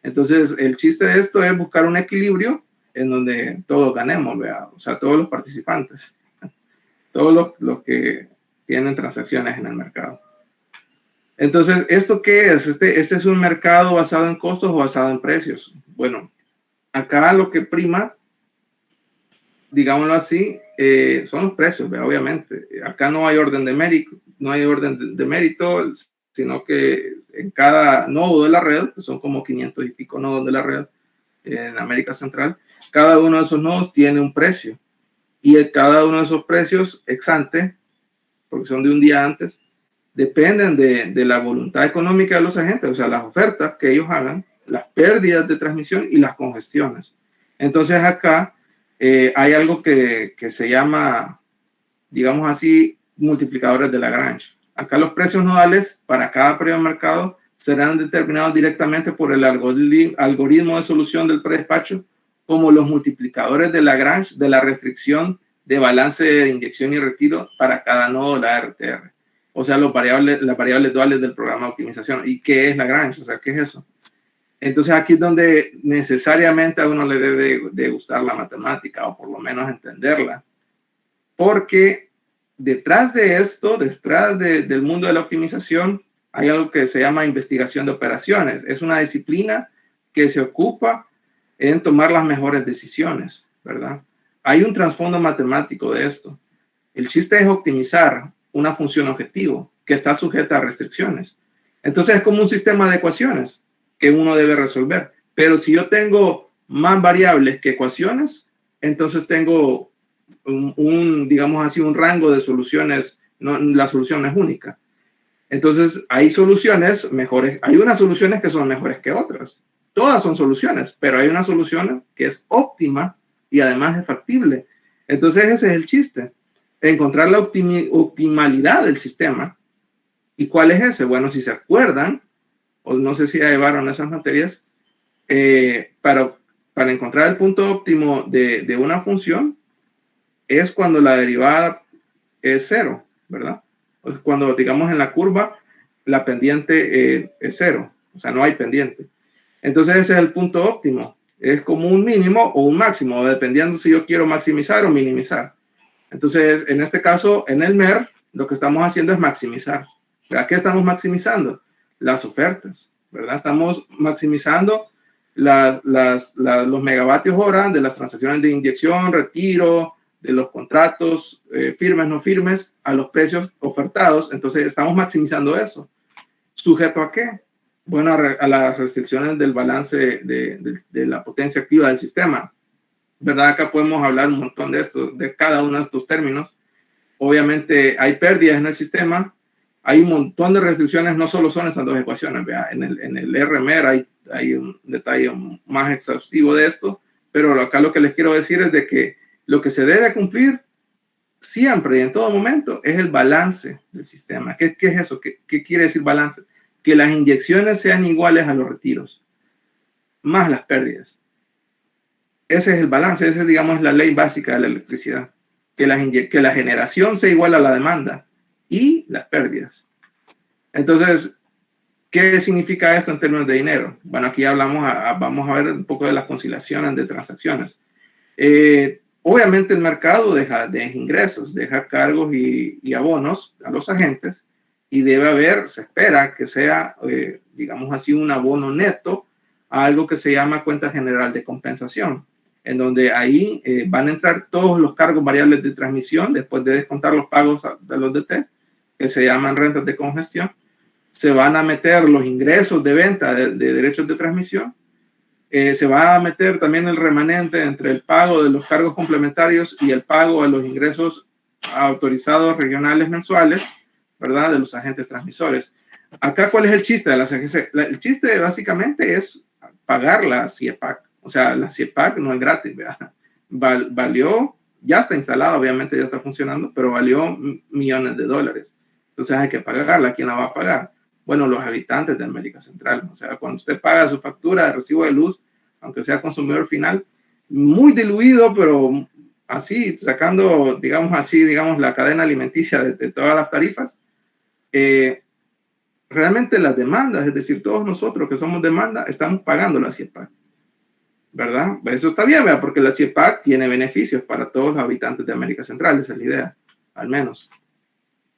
Entonces, el chiste de esto es buscar un equilibrio en donde todos ganemos, ¿verdad? O sea, todos los participantes, todos los que tienen transacciones en el mercado. Entonces, ¿esto qué es? Este es un mercado basado en costos o basado en precios. Bueno, acá lo que prima, digámoslo así, son los precios, obviamente. Acá no hay orden de mérito, sino que en cada nodo de la red, que son como 500 y pico nodos de la red en América Central, cada uno de esos nodos tiene un precio. Y cada uno de esos precios ex ante, porque son de un día antes, dependen de la voluntad económica de los agentes, o sea, las ofertas que ellos hagan, las pérdidas de transmisión y las congestiones. Entonces acá hay algo que se llama, digamos así, multiplicadores de Lagrange. Acá los precios nodales para cada periodo de mercado serán determinados directamente por el algoritmo de solución del predespacho, como los multiplicadores de Lagrange de la restricción de balance de inyección y retiro para cada nodo de la RTR. O sea, las variables duales del programa de optimización. ¿Y qué es Lagrange? O sea, ¿qué es eso? Entonces aquí es donde necesariamente a uno le debe de gustar la matemática, o por lo menos entenderla. Porque detrás de esto, del mundo de la optimización, hay algo que se llama investigación de operaciones. Es una disciplina que se ocupa en tomar las mejores decisiones, ¿verdad? Hay un trasfondo matemático de esto. El chiste es optimizar una función objetivo que está sujeta a restricciones. Entonces es como un sistema de ecuaciones que uno debe resolver. Pero si yo tengo más variables que ecuaciones, entonces tengo digamos así, un rango de soluciones. No, la solución no es única. Entonces hay soluciones mejores, hay unas soluciones que son mejores que otras. Todas son soluciones, pero hay una solución que es óptima y además es factible. Entonces ese es el chiste, encontrar la optimalidad del sistema. ¿Y cuál es ese? Bueno, si se acuerdan, o no sé si ya llevaron esas materias, para encontrar el punto óptimo de una función es cuando la derivada es cero, ¿verdad? Cuando, digamos, en la curva la pendiente es cero, o sea, no hay pendiente. Entonces ese es el punto óptimo. Es como un mínimo o un máximo, dependiendo si yo quiero maximizar o minimizar. Entonces, en este caso, en el MER, lo que estamos haciendo es maximizar. ¿Verdad? ¿Qué estamos maximizando? Las ofertas, ¿verdad? Estamos maximizando los megavatios hora de las transacciones de inyección, retiro, de los contratos firmes, no firmes, a los precios ofertados. Entonces, estamos maximizando eso. ¿Sujeto a qué? Bueno, a las restricciones del balance de la potencia activa del sistema. ¿Verdad? Acá podemos hablar un montón de esto, de cada uno de estos términos. Obviamente hay pérdidas en el sistema, hay un montón de restricciones, no solo son esas dos ecuaciones, ¿verdad? En el RMR hay un detalle más exhaustivo de esto, pero acá lo que les quiero decir es de que lo que se debe cumplir siempre y en todo momento es el balance del sistema. ¿Qué es eso? ¿Qué quiere decir balance? Que las inyecciones sean iguales a los retiros, más las pérdidas. Ese es el balance, esa es, digamos, la ley básica de la electricidad. Que la generación sea igual a la demanda y las pérdidas. Entonces, ¿qué significa esto en términos de dinero? Bueno, aquí vamos a ver un poco de las conciliaciones de transacciones. Obviamente el mercado deja ingresos, deja cargos y abonos a los agentes y debe haber, se espera que sea, digamos así, un abono neto a algo que se llama cuenta general de compensación, en donde ahí van a entrar todos los cargos variables de transmisión después de descontar los pagos de los DT, que se llaman rentas de congestión. Se van a meter los ingresos de venta de derechos de transmisión. Se va a meter también el remanente entre el pago de los cargos complementarios y el pago de los ingresos autorizados regionales mensuales, ¿verdad? De los agentes transmisores. Acá, ¿cuál es el chiste de las agencias? El chiste básicamente es pagar la CIEPAC. O sea, la CIEPAC no es gratis, ¿verdad? Valió, ya está instalada, obviamente ya está funcionando, pero valió millones de dólares. Entonces hay que pagarla. ¿Quién la va a pagar? Bueno, los habitantes de América Central. O sea, cuando usted paga su factura de recibo de luz, aunque sea consumidor final, muy diluido, pero así, sacando, digamos, la cadena alimenticia de todas las tarifas, realmente las demandas, es decir, todos nosotros que somos demanda, estamos pagando la CIEPAC, ¿verdad? Eso está bien, ¿verdad? Porque la CIEPAC tiene beneficios para todos los habitantes de América Central, esa es la idea, al menos.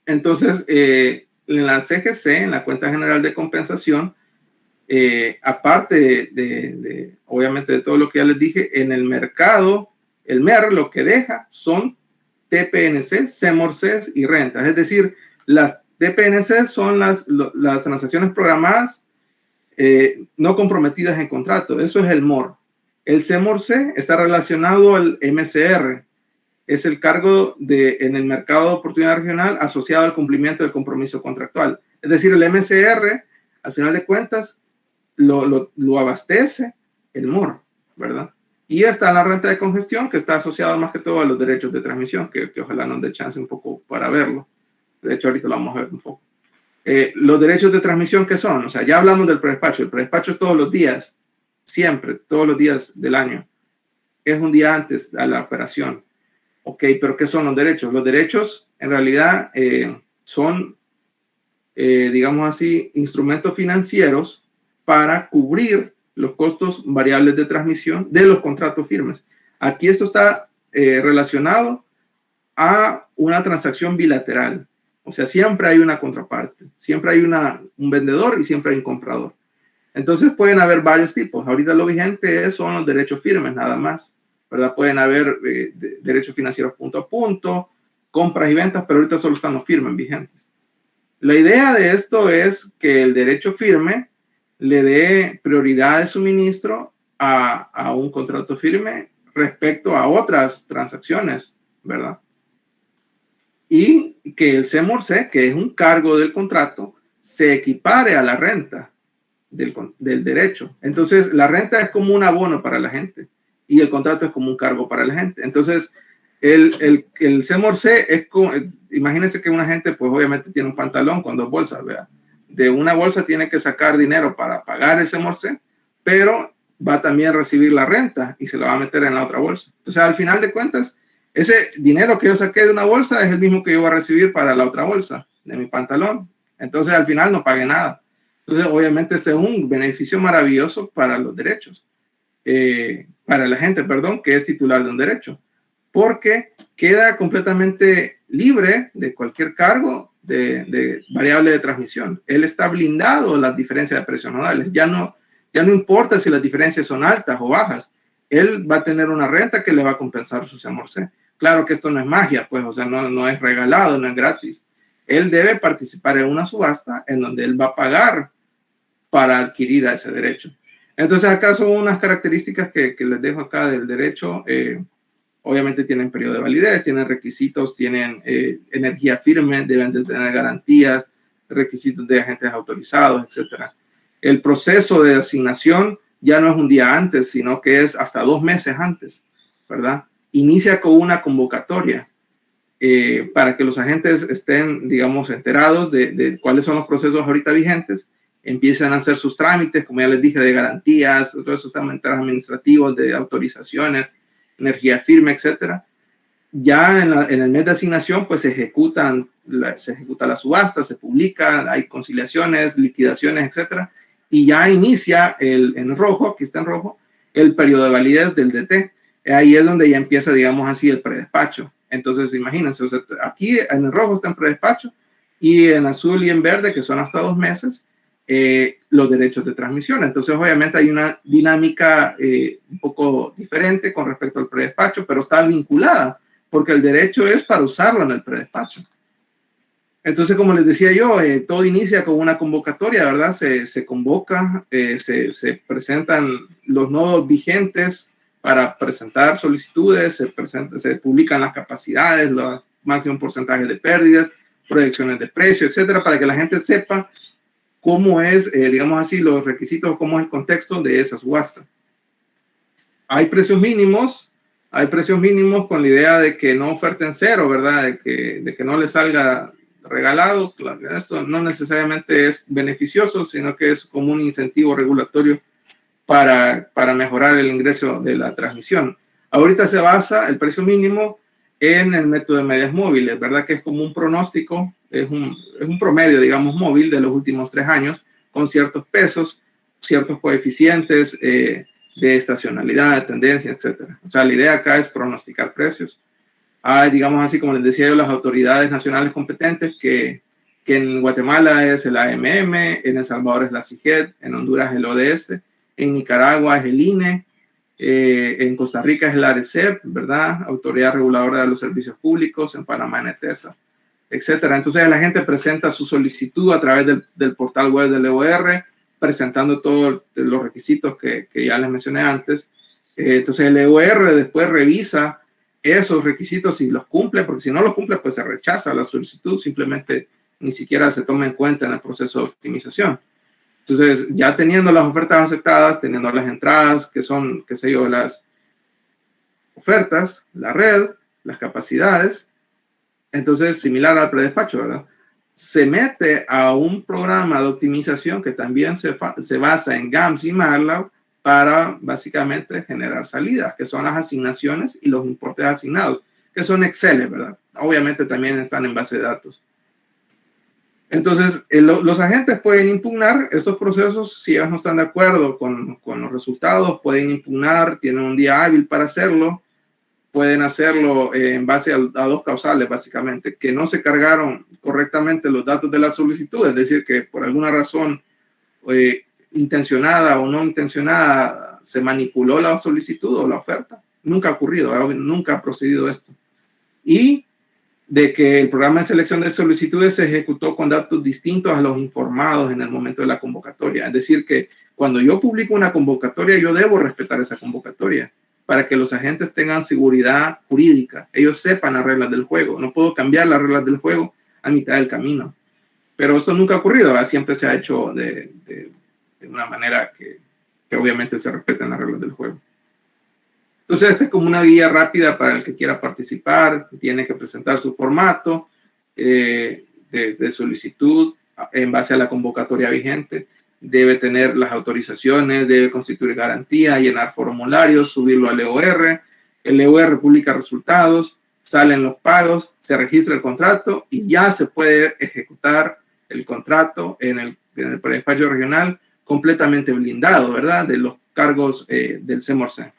Entonces, en la CGC, en la Cuenta General de Compensación, aparte obviamente de todo lo que ya les dije, en el mercado, el MER lo que deja son TPNC, CEMORCES y rentas. Es decir, las TPNC son las transacciones programadas no comprometidas en contrato. Eso es el MOR. El CEMORCE está relacionado al MCR. Es el cargo en el mercado de oportunidad regional asociado al cumplimiento del compromiso contractual. Es decir, el MCR, al final de cuentas, lo abastece el MOR, ¿verdad? Y está la renta de congestión, que está asociada más que todo a los derechos de transmisión, que ojalá nos dé chance un poco para verlo. De hecho, ahorita lo vamos a ver un poco. Los derechos de transmisión, ¿qué son? O sea, ya hablamos del predespacho. El predespacho es todos los días, siempre, todos los días del año. Es un día antes a la operación. Ok, pero ¿qué son los derechos? Los derechos, en realidad, son, digamos así, instrumentos financieros para cubrir los costos variables de transmisión de los contratos firmes. Aquí esto está relacionado a una transacción bilateral. O sea, siempre hay una contraparte, siempre hay un vendedor y siempre hay un comprador. Entonces pueden haber varios tipos. Ahorita lo vigente son los derechos firmes nada más, ¿verdad? Pueden haber derechos financieros punto a punto, compras y ventas, pero ahorita solo están los firmes vigentes. La idea de esto es que el derecho firme le dé prioridad de suministro a un contrato firme respecto a otras transacciones, ¿verdad? Y que el CEMORCE, que es un cargo del contrato, se equipare a la renta del derecho. Entonces, la renta es como un abono para la gente y el contrato es como un cargo para la gente. Entonces, el CEMORCE es como, imagínense que una gente, pues obviamente tiene un pantalón con 2 bolsas, ¿verdad? De una bolsa tiene que sacar dinero para pagar el CEMORCE, pero va también a recibir la renta y se la va a meter en la otra bolsa. Entonces, al final de cuentas, ese dinero que yo saqué de una bolsa es el mismo que yo voy a recibir para la otra bolsa de mi pantalón. Entonces, al final no pagué nada. Entonces, obviamente, este es un beneficio maravilloso para los derechos, para la gente, perdón, que es titular de un derecho, porque queda completamente libre de cualquier cargo de variable de transmisión. Él está blindado a las diferencias de precios nodales. Ya no importa si las diferencias son altas o bajas. Él va a tener una renta que le va a compensar su CEMORCE. Claro que esto no es magia, pues, o sea, no es regalado, no es gratis. Él debe participar en una subasta en donde él va a pagar para adquirir a ese derecho. Entonces, acá son unas características que les dejo acá del derecho. Obviamente tienen periodo de validez, tienen requisitos, tienen energía firme, deben de tener garantías, requisitos de agentes autorizados, etc. El proceso de asignación ya no es un día antes, sino que es hasta 2 meses antes, ¿verdad? Inicia con una convocatoria para que los agentes estén, digamos, enterados de cuáles son los procesos ahorita vigentes, empiezan a hacer sus trámites, como ya les dije, de garantías, todos esos trámites administrativos, de autorizaciones, energía firme, etcétera. Ya en el mes de asignación, pues se ejecuta la subasta, se publica, hay conciliaciones, liquidaciones, etcétera, y ya inicia en rojo, aquí está en rojo, el periodo de validez del DT. Ahí es donde ya empieza, digamos así, el predespacho. Entonces, imagínense, o sea, aquí en el rojo está en predespacho y en azul y en verde, que son hasta 2 meses, los derechos de transmisión. Entonces, obviamente hay una dinámica un poco diferente con respecto al predespacho, pero está vinculada, porque el derecho es para usarlo en el predespacho. Entonces, como les decía yo, todo inicia con una convocatoria, ¿verdad? Se convoca, se presentan los nodos vigentes para presentar solicitudes, se publican las capacidades, los máximos porcentajes de pérdidas, proyecciones de precio, etcétera, para que la gente sepa cómo es, digamos así, los requisitos, cómo es el contexto de esa subasta. Hay precios mínimos con la idea de que no oferten cero, ¿verdad? De que no les salga regalado. Claro, esto no necesariamente es beneficioso, sino que es como un incentivo regulatorio para mejorar el ingreso de la transmisión. Ahorita se basa el precio mínimo en el método de medias móviles, ¿verdad? Que es como un pronóstico, es un promedio, digamos, móvil de los últimos 3 años, con ciertos pesos, ciertos coeficientes de estacionalidad, de tendencia, etc. O sea, la idea acá es pronosticar precios. Hay, digamos así, como les decía yo, las autoridades nacionales competentes que en Guatemala es el AMM, en El Salvador es la CIGED, en Honduras es el ODS, en Nicaragua es el INE, en Costa Rica es el ARECEP, ¿verdad? Autoridad Reguladora de los Servicios Públicos, en Panamá NETESA, etcétera. Entonces la gente presenta su solicitud a través del portal web del EOR, presentando todos los requisitos que ya les mencioné antes. Entonces el EOR después revisa esos requisitos si los cumple, porque si no los cumple, pues se rechaza la solicitud, simplemente ni siquiera se toma en cuenta en el proceso de optimización. Entonces, ya teniendo las ofertas aceptadas, teniendo las entradas, que son, qué sé yo, las ofertas, la red, las capacidades, entonces, similar al predespacho, ¿verdad? Se mete a un programa de optimización que también se basa en GAMS y MATLAB para básicamente generar salidas, que son las asignaciones y los importes asignados, que son Excel, ¿verdad? Obviamente también están en base de datos. Entonces, los agentes pueden impugnar estos procesos si ellos no están de acuerdo con los resultados, pueden impugnar, tienen un día hábil para hacerlo, pueden hacerlo en base a dos causales, básicamente, que no se cargaron correctamente los datos de la solicitud, es decir, que por alguna razón intencionada o no intencionada se manipuló la solicitud o la oferta. Nunca ha ocurrido, nunca ha procedido esto. Y de que el programa de selección de solicitudes se ejecutó con datos distintos a los informados en el momento de la convocatoria. Es decir, que cuando yo publico una convocatoria, yo debo respetar esa convocatoria para que los agentes tengan seguridad jurídica. Ellos sepan las reglas del juego. No puedo cambiar las reglas del juego a mitad del camino. Pero esto nunca ha ocurrido, ¿verdad? Siempre se ha hecho de una manera que obviamente se respeten las reglas del juego. Entonces, esta es como una guía rápida para el que quiera participar. Tiene que presentar su formato de solicitud en base a la convocatoria vigente. Debe tener las autorizaciones, debe constituir garantía, llenar formularios, subirlo al EOR. El EOR publica resultados, salen los pagos, se registra el contrato y ya se puede ejecutar el contrato en el predespacho regional completamente blindado, ¿verdad? De los cargos del CEMORCEN.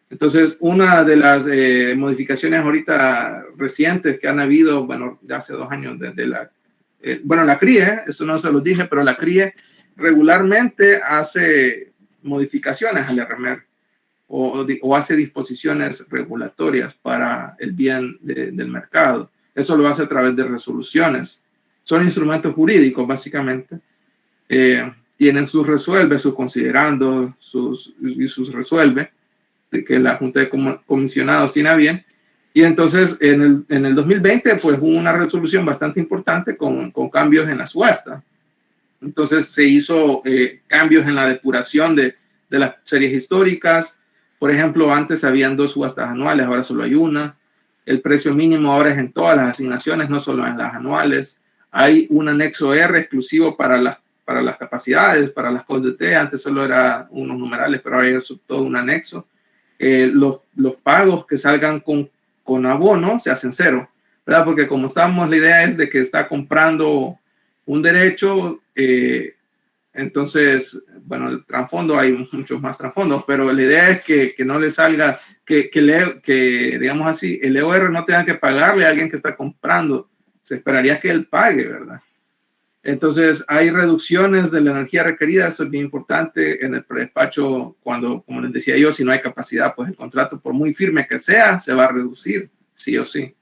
Entonces, una de las modificaciones ahorita recientes que han habido, bueno, ya hace 2 años desde la CRIE, eso no se lo dije, pero la CRIE regularmente hace modificaciones al RMR o hace disposiciones regulatorias para el bien del mercado. Eso lo hace a través de resoluciones. Son instrumentos jurídicos, básicamente. Tienen sus resuelve, sus considerando, sus resuelve, que la Junta de Comisionados tiene a bien. Y entonces en el 2020 pues hubo una resolución bastante importante con cambios en la subasta. Entonces se hizo cambios en la depuración de las series históricas. Por ejemplo, antes habían 2 subastas anuales, ahora solo hay una. El precio mínimo ahora es en todas las asignaciones, no solo en las anuales. Hay un anexo R exclusivo para las capacidades, para las CODT. Antes solo era unos numerales, pero ahora es todo un anexo. Los pagos que salgan con abono se hacen 0, ¿verdad? Porque como estamos, la idea es de que está comprando un derecho, entonces, bueno, el trasfondo, hay muchos más trasfondos, pero la idea es que no le salga, que digamos así, el EOR no tenga que pagarle a alguien que está comprando, se esperaría que él pague, ¿verdad? Entonces, hay reducciones de la energía requerida, eso es bien importante en el predespacho cuando, como les decía yo, si no hay capacidad, pues el contrato, por muy firme que sea, se va a reducir, sí o sí.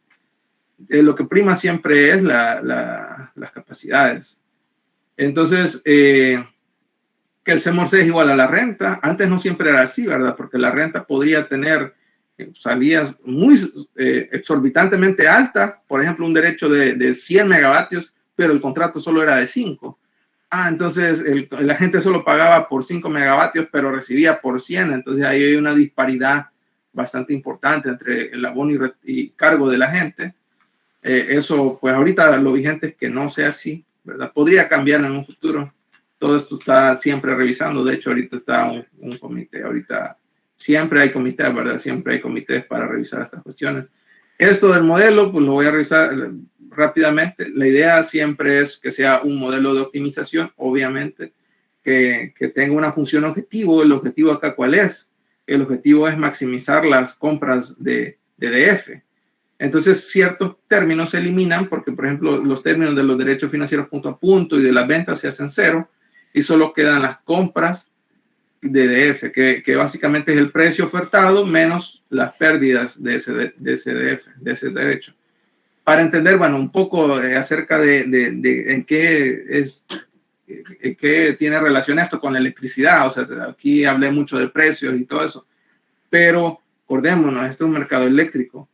Lo que prima siempre es las capacidades. Entonces, que el CEMORCE es igual a la renta, antes no siempre era así, ¿verdad? Porque la renta podría tener salidas muy exorbitantemente altas, por ejemplo, un derecho de 100 megavatios, pero el contrato solo era de 5. Entonces la gente solo pagaba por 5 megavatios, pero recibía por 100. Entonces ahí hay una disparidad bastante importante entre el abono y cargo de la gente. Eso, pues ahorita lo vigente es que no sea así, ¿verdad? Podría cambiar en un futuro. Todo esto está siempre revisando. De hecho, ahorita está un comité. Ahorita siempre hay comités, ¿verdad? Siempre hay comités para revisar estas cuestiones. Esto del modelo, pues lo voy a revisar rápidamente. La idea siempre es que sea un modelo de optimización, obviamente, que tenga una función objetivo. El objetivo acá, ¿cuál es? El objetivo es maximizar las compras de DF. Entonces, ciertos términos se eliminan porque, por ejemplo, los términos de los derechos financieros punto a punto y de las ventas se hacen cero y solo quedan las compras de DF, que básicamente es el precio ofertado menos las pérdidas de ese DF, de ese derecho. Para entender, bueno, un poco acerca de en qué tiene relación esto con la electricidad. O sea, aquí hablé mucho de precios y todo eso, pero acordémonos, este es un mercado eléctrico.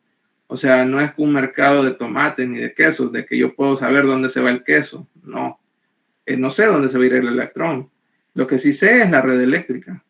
O sea, no es un mercado de tomates ni de quesos, de que yo puedo saber dónde se va el queso. No, no sé dónde se va a ir el electrón. Lo que sí sé es la red eléctrica.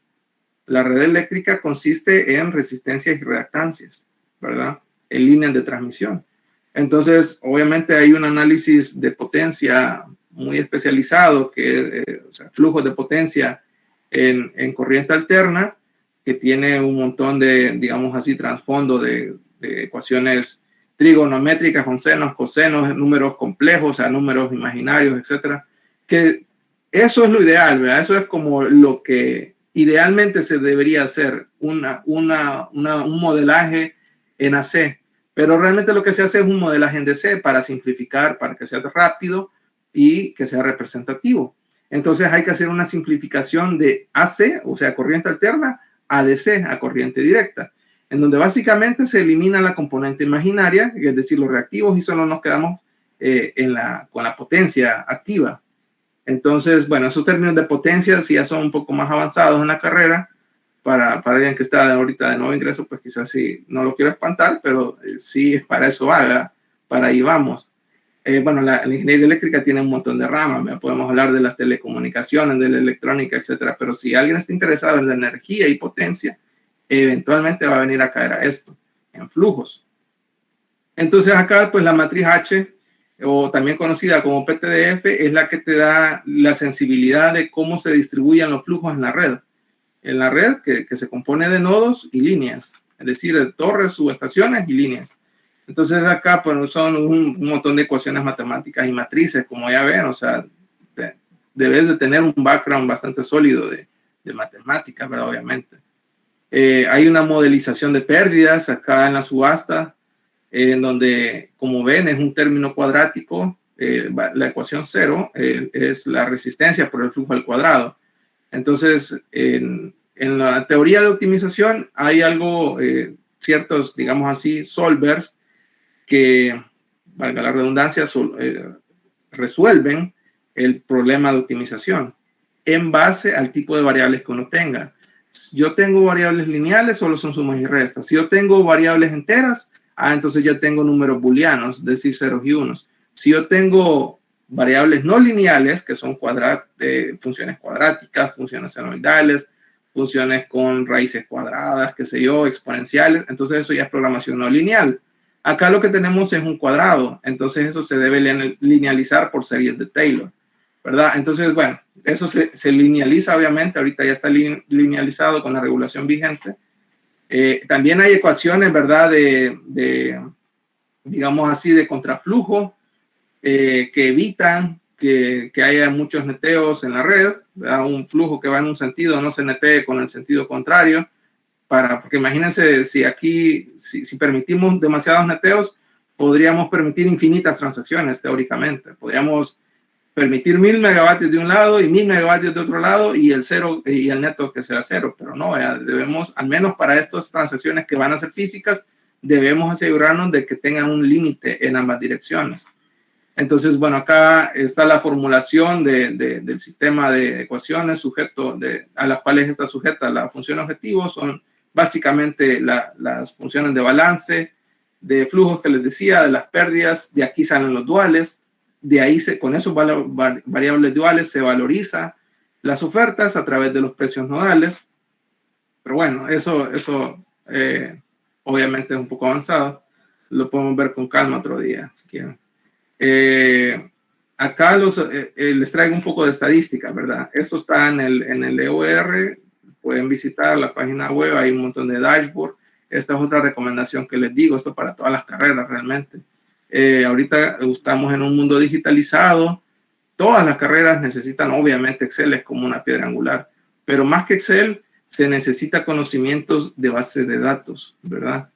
La red eléctrica consiste en resistencias y reactancias, ¿verdad? En líneas de transmisión. Entonces, obviamente hay un análisis de potencia muy especializado, que es o sea, flujos de potencia en corriente alterna, que tiene un montón de, digamos así, trasfondo de ecuaciones trigonométricas con senos, cosenos, números complejos, o sea, números imaginarios, etcétera. Que eso es lo ideal, ¿verdad? Eso es como lo que idealmente se debería hacer, un modelaje en AC, pero realmente lo que se hace es un modelaje en DC para simplificar, para que sea rápido y que sea representativo. Entonces hay que hacer una simplificación de AC, o sea, corriente alterna, a DC, a corriente directa, en donde básicamente se elimina la componente imaginaria, es decir, los reactivos, y solo nos quedamos con la potencia activa. Entonces, bueno, esos términos de potencia sí ya son un poco más avanzados en la carrera. Para alguien que está ahorita de nuevo ingreso, pues quizás sí, no lo quiero espantar, pero sí, para eso va, ¿verdad? Para ahí vamos. Bueno, la ingeniería eléctrica tiene un montón de ramas, ¿verdad? Podemos hablar de las telecomunicaciones, de la electrónica, etcétera, pero si alguien está interesado en la energía y potencia, eventualmente va a venir a caer a esto, en flujos. Entonces acá, pues la matriz H, o también conocida como PTDF, es la que te da la sensibilidad de cómo se distribuyen los flujos en la red. En la red que se compone de nodos y líneas, es decir, de torres, subestaciones y líneas. Entonces acá pues, son un montón de ecuaciones matemáticas y matrices, como ya ven, o sea, debes de tener un background bastante sólido de matemáticas, ¿verdad? Obviamente. Hay una modelización de pérdidas acá en la subasta, en donde, como ven, es un término cuadrático. La ecuación 0 es la resistencia por el flujo al cuadrado. Entonces, en la teoría de optimización hay algo, ciertos, digamos así, solvers que, valga la redundancia, resuelven el problema de optimización en base al tipo de variables que uno tenga. Si yo tengo variables lineales, solo son sumas y restas. Si yo tengo variables enteras, entonces ya tengo números booleanos, es decir, ceros y unos. Si yo tengo variables no lineales, que son funciones cuadráticas, funciones senoidales, funciones con raíces cuadradas, qué sé yo, exponenciales, entonces eso ya es programación no lineal. Acá lo que tenemos es un cuadrado, entonces eso se debe linealizar por series de Taylor, ¿verdad? Entonces, bueno, eso se linealiza, obviamente, ahorita ya está linealizado con la regulación vigente. También hay ecuaciones, ¿verdad? Digamos así, de contraflujo, que evitan que haya muchos neteos en la red, ¿verdad? Un flujo que va en un sentido no se netee con el sentido contrario, porque imagínense si aquí, si permitimos demasiados neteos, podríamos permitir infinitas transacciones teóricamente, podríamos permitir 1000 megavatios de un lado y 1000 megavatios de otro lado y el cero y el neto que sea cero, pero no, debemos, al menos para estas transacciones que van a ser físicas, debemos asegurarnos de que tengan un límite en ambas direcciones. Entonces, bueno, acá está la formulación del sistema de ecuaciones a las cuales está sujeta la función objetivo. Son básicamente las funciones de balance, de flujos que les decía, de las pérdidas. De aquí salen los duales. De ahí, con esos variables duales, se valoriza las ofertas a través de los precios nodales. Pero bueno, eso obviamente es un poco avanzado. Lo podemos ver con calma otro día, si quieren. Acá les traigo un poco de estadística, ¿verdad? Esto está en el EOR, pueden visitar la página web, hay un montón de dashboard. Esta es otra recomendación que les digo, esto para todas las carreras realmente. Ahorita estamos en un mundo digitalizado, todas las carreras necesitan, obviamente Excel es como una piedra angular, pero más que Excel se necesita conocimientos de base de datos, ¿verdad?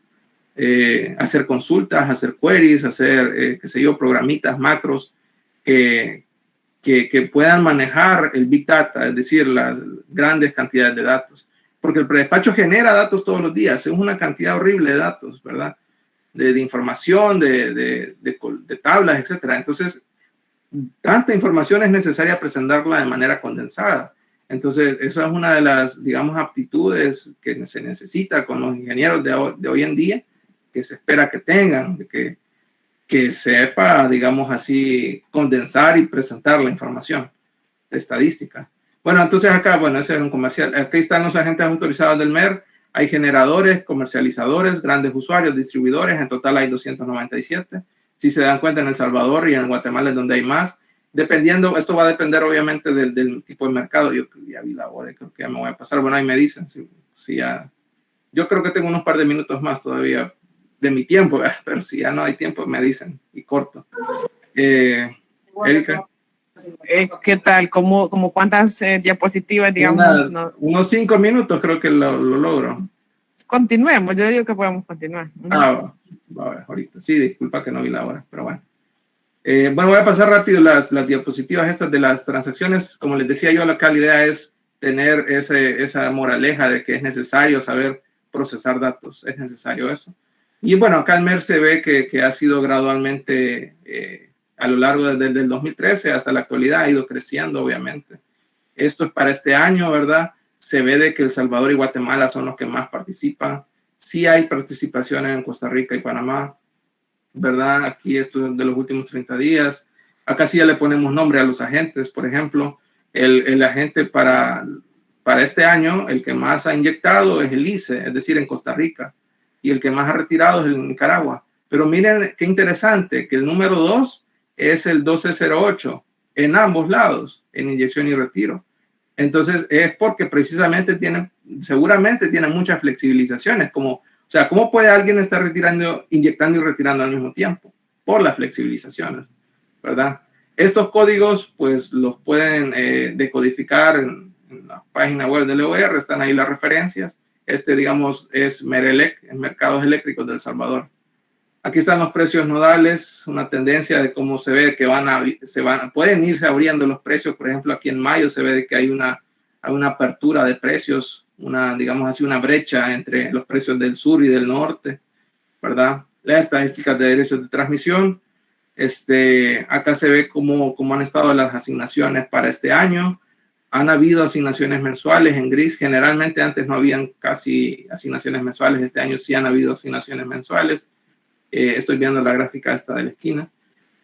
hacer consultas, hacer queries, hacer, qué sé yo, programitas, macros que puedan manejar el Big Data, es decir, las grandes cantidades de datos. Porque el predespacho genera datos todos los días, es una cantidad horrible de datos, ¿verdad? De información, de tablas, etcétera. Entonces, tanta información es necesaria presentarla de manera condensada. Entonces, esa es una de las, digamos, aptitudes que se necesita con los ingenieros de hoy en día, que se espera que tengan, que sepa, digamos así, condensar y presentar la información estadística. Bueno, entonces acá, bueno, ese es un comercial. Aquí están los agentes autorizados del MER. Hay generadores, comercializadores, grandes usuarios, distribuidores. En total hay 297. Si se dan cuenta, en El Salvador y en Guatemala es donde hay más. Dependiendo, esto va a depender obviamente del tipo de mercado. Yo ya vi la hora, creo que ya me voy a pasar. Bueno, ahí me dicen si ya. Yo creo que tengo unos par de minutos más todavía de mi tiempo, ¿verdad? Pero si ya no hay tiempo, me dicen y corto. Erika. ¿Qué tal? ¿Cómo cuántas diapositivas, digamos? Unos 5 minutos creo que lo logro. Continuemos, yo digo que podemos continuar. Va, ahorita. Sí, disculpa que no vi la hora, pero bueno. Bueno, voy a pasar rápido las diapositivas estas de las transacciones. Como les decía yo, acá la idea es tener esa moraleja de que es necesario saber procesar datos. Es necesario eso. Y bueno, acá el MER se ve que ha sido gradualmente a lo largo desde el 2013 hasta la actualidad ha ido creciendo, obviamente. Esto es para este año, ¿verdad? Se ve de que El Salvador y Guatemala son los que más participan. Sí hay participación en Costa Rica y Panamá, ¿verdad? Aquí esto es de los últimos 30 días. Acá sí ya le ponemos nombre a los agentes. Por ejemplo, el agente para este año, el que más ha inyectado es el ICE, es decir, en Costa Rica. Y el que más ha retirado es el Nicaragua. Pero miren qué interesante, que el número 2 es el 1208 en ambos lados, en inyección y retiro. Entonces, es porque precisamente seguramente tienen muchas flexibilizaciones, o sea, ¿cómo puede alguien estar inyectando y retirando al mismo tiempo? Por las flexibilizaciones, ¿verdad? Estos códigos, pues, los pueden decodificar en la página web del EOR, están ahí las referencias. Digamos, es MERELEC, en Mercados Eléctricos de El Salvador. Aquí están los precios nodales, una tendencia de cómo se ve que pueden irse abriendo los precios. Por ejemplo, aquí en mayo se ve que hay una apertura de precios, digamos así, una brecha entre los precios del sur y del norte, ¿verdad? Las estadísticas de derechos de transmisión. Acá se ve cómo han estado las asignaciones para este año. Han habido asignaciones mensuales en gris. Generalmente antes no habían casi asignaciones mensuales. Este año sí han habido asignaciones mensuales. Estoy viendo la gráfica esta de la esquina.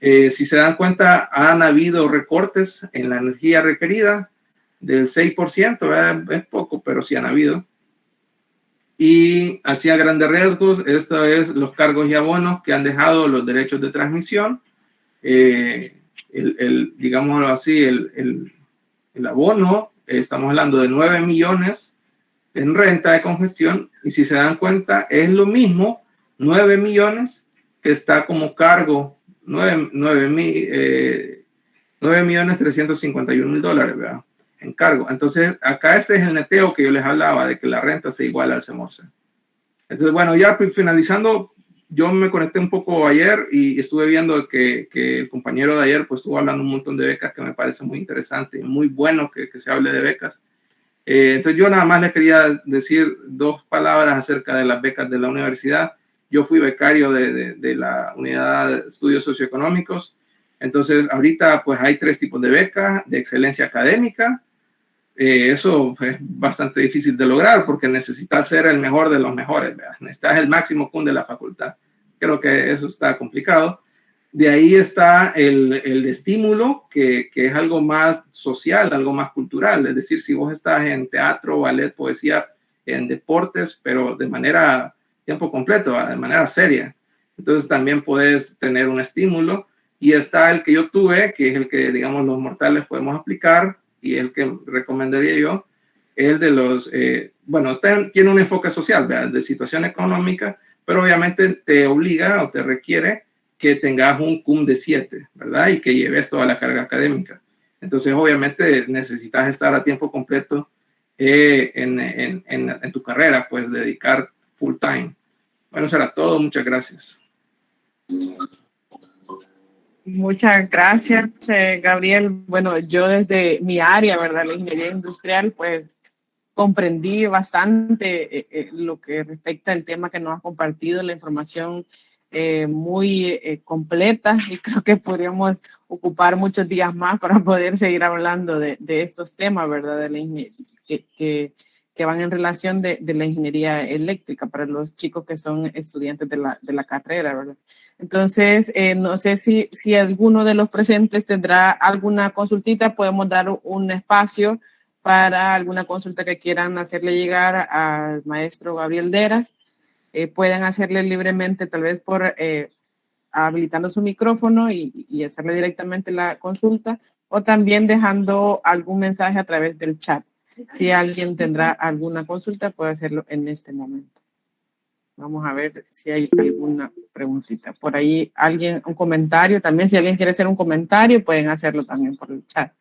Si se dan cuenta, han habido recortes en la energía requerida del 6%, es poco, pero sí han habido. Y hacia grandes riesgos, esto es los cargos y abonos que han dejado los derechos de transmisión. Digámoslo así, el abono, estamos hablando de 9 millones en renta de congestión, y si se dan cuenta, es lo mismo, 9 millones que está como cargo, 9.351.000 dólares, ¿verdad? En cargo. Entonces, acá este es el neteo que yo les hablaba, de que la renta se iguala al CEMORSA. Entonces, bueno, ya finalizando, yo me conecté un poco ayer y estuve viendo que el compañero de ayer pues estuvo hablando un montón de becas que me parece muy interesante y muy bueno que se hable de becas. Entonces yo nada más les quería decir 2 palabras acerca de las becas de la universidad. Yo fui becario de la unidad de estudios socioeconómicos. Entonces ahorita pues hay 3 tipos de becas: de excelencia académica. Eso es bastante difícil de lograr porque necesitas ser el mejor de los mejores, ¿verdad? Necesitas el máximo cum de la facultad. Creo que eso está complicado. De ahí está el de estímulo, que es algo más social, algo más cultural. Es decir, si vos estás en teatro, ballet, poesía, en deportes, pero de manera tiempo completo, de manera seria, entonces también puedes tener un estímulo. Y está el que yo tuve, que es el que, digamos, los mortales podemos aplicar, y el que recomendaría yo, el de los, bueno, tiene un enfoque social, ¿verdad? De situación económica, pero obviamente te obliga o te requiere que tengas un cum de 7, ¿verdad? Y que lleves toda la carga académica. Entonces, obviamente, necesitas estar a tiempo completo en tu carrera, pues dedicar full time. Bueno, será todo. Muchas gracias. Muchas gracias, Gabriel. Bueno, yo desde mi área, ¿verdad? La ingeniería industrial, pues comprendí bastante lo que respecta al tema que nos ha compartido, la información muy completa, y creo que podríamos ocupar muchos días más para poder seguir hablando de estos temas, ¿verdad? De la que van en relación de la ingeniería eléctrica para los chicos que son estudiantes de la carrera, ¿verdad? Entonces, no sé si alguno de los presentes tendrá alguna consultita, podemos dar un espacio para alguna consulta que quieran hacerle llegar al maestro Gabriel Deras. Pueden hacerle libremente, tal vez por habilitando su micrófono y hacerle directamente la consulta, o también dejando algún mensaje a través del chat. Si alguien tendrá alguna consulta, puede hacerlo en este momento. Vamos a ver si hay alguna preguntita. Por ahí alguien, un comentario también. Si alguien quiere hacer un comentario, pueden hacerlo también por el chat.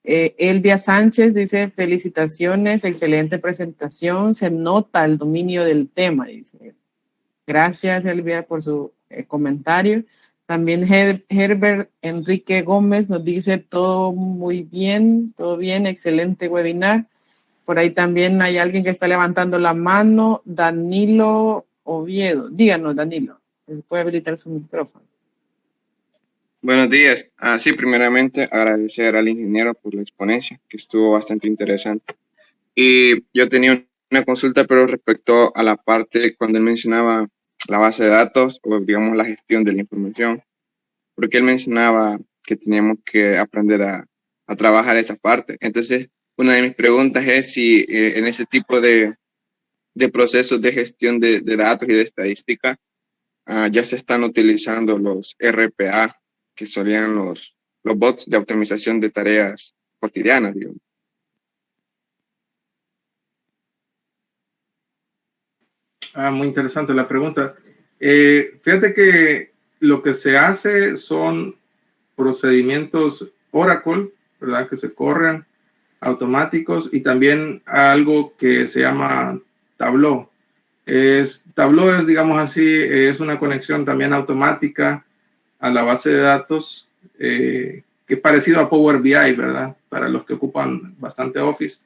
Elvia Sánchez dice, felicitaciones, excelente presentación, se nota el dominio del tema, dice. Gracias, Elvia, por su comentario. También Herbert Enrique Gómez nos dice, todo bien, excelente webinar. Por ahí también hay alguien que está levantando la mano, Danilo Oviedo. Díganos, Danilo, puede habilitar su micrófono. Buenos días. Sí, primeramente agradecer al ingeniero por la exponencia, que estuvo bastante interesante. Y yo tenía una consulta, pero respecto a la parte cuando él mencionaba la base de datos o digamos la gestión de la información, porque él mencionaba que teníamos que aprender a trabajar esa parte. Entonces, una de mis preguntas es si en ese tipo de procesos de gestión de datos y de estadística ya se están utilizando los RPA, que serían los bots de optimización de tareas cotidianas, digamos. Muy interesante la pregunta. Fíjate que lo que se hace son procedimientos Oracle, ¿verdad? Que se corren automáticos, y también algo que se llama Tableau. Tableau es, digamos así, es una conexión también automática a la base de datos, que es parecido a Power BI, ¿verdad? Para los que ocupan bastante Office.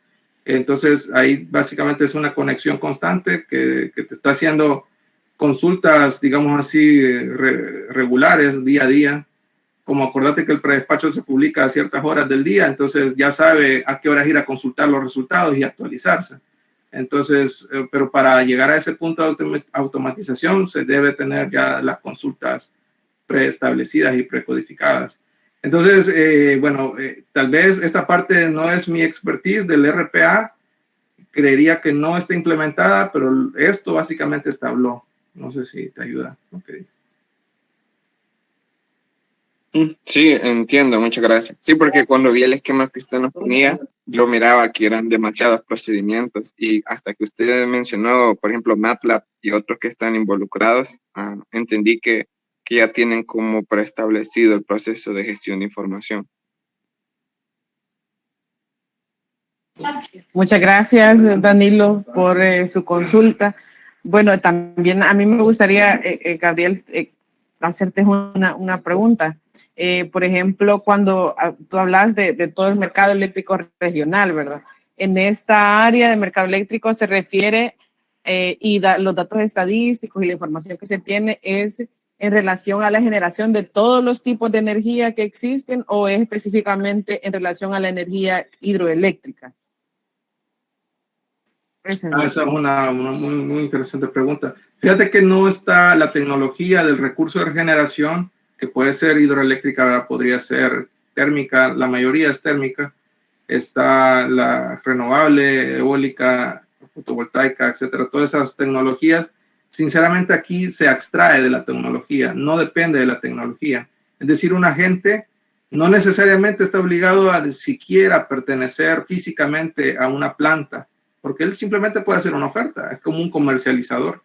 Entonces, ahí básicamente es una conexión constante que te está haciendo consultas, digamos así, regulares, día a día. Como acordate que el predespacho se publica a ciertas horas del día, entonces ya sabe a qué horas ir a consultar los resultados y actualizarse. Entonces, pero para llegar a ese punto de automatización se debe tener ya las consultas preestablecidas y precodificadas. Entonces, bueno, tal vez esta parte no es mi expertise del RPA, creería que no está implementada, pero esto básicamente es Tableau. No sé si te ayuda. Okay. Sí, entiendo, muchas gracias. Sí, porque cuando vi el esquema que usted nos ponía, yo miraba que eran demasiados procedimientos y hasta que usted mencionó, por ejemplo, MATLAB y otros que están involucrados, entendí que ya tienen como preestablecido el proceso de gestión de información. Muchas gracias, Danilo, por su consulta. Bueno, también a mí me gustaría, Gabriel, hacerte una pregunta. Por ejemplo, cuando tú hablas de todo el mercado eléctrico regional, ¿verdad? En esta área de mercado eléctrico se refiere los datos estadísticos y la información que se tiene es en relación a la generación de todos los tipos de energía que existen, o es específicamente en relación a la energía hidroeléctrica. Esa es una muy interesante pregunta. Fíjate que no está la tecnología del recurso de regeneración, que puede ser hidroeléctrica, podría ser térmica, la mayoría es térmica. Está la renovable, eólica, fotovoltaica, etcétera. Todas esas tecnologías, sinceramente aquí se extrae de la tecnología, no depende de la tecnología. Es decir, un agente no necesariamente está obligado a siquiera pertenecer físicamente a una planta, porque él simplemente puede hacer una oferta, es como un comercializador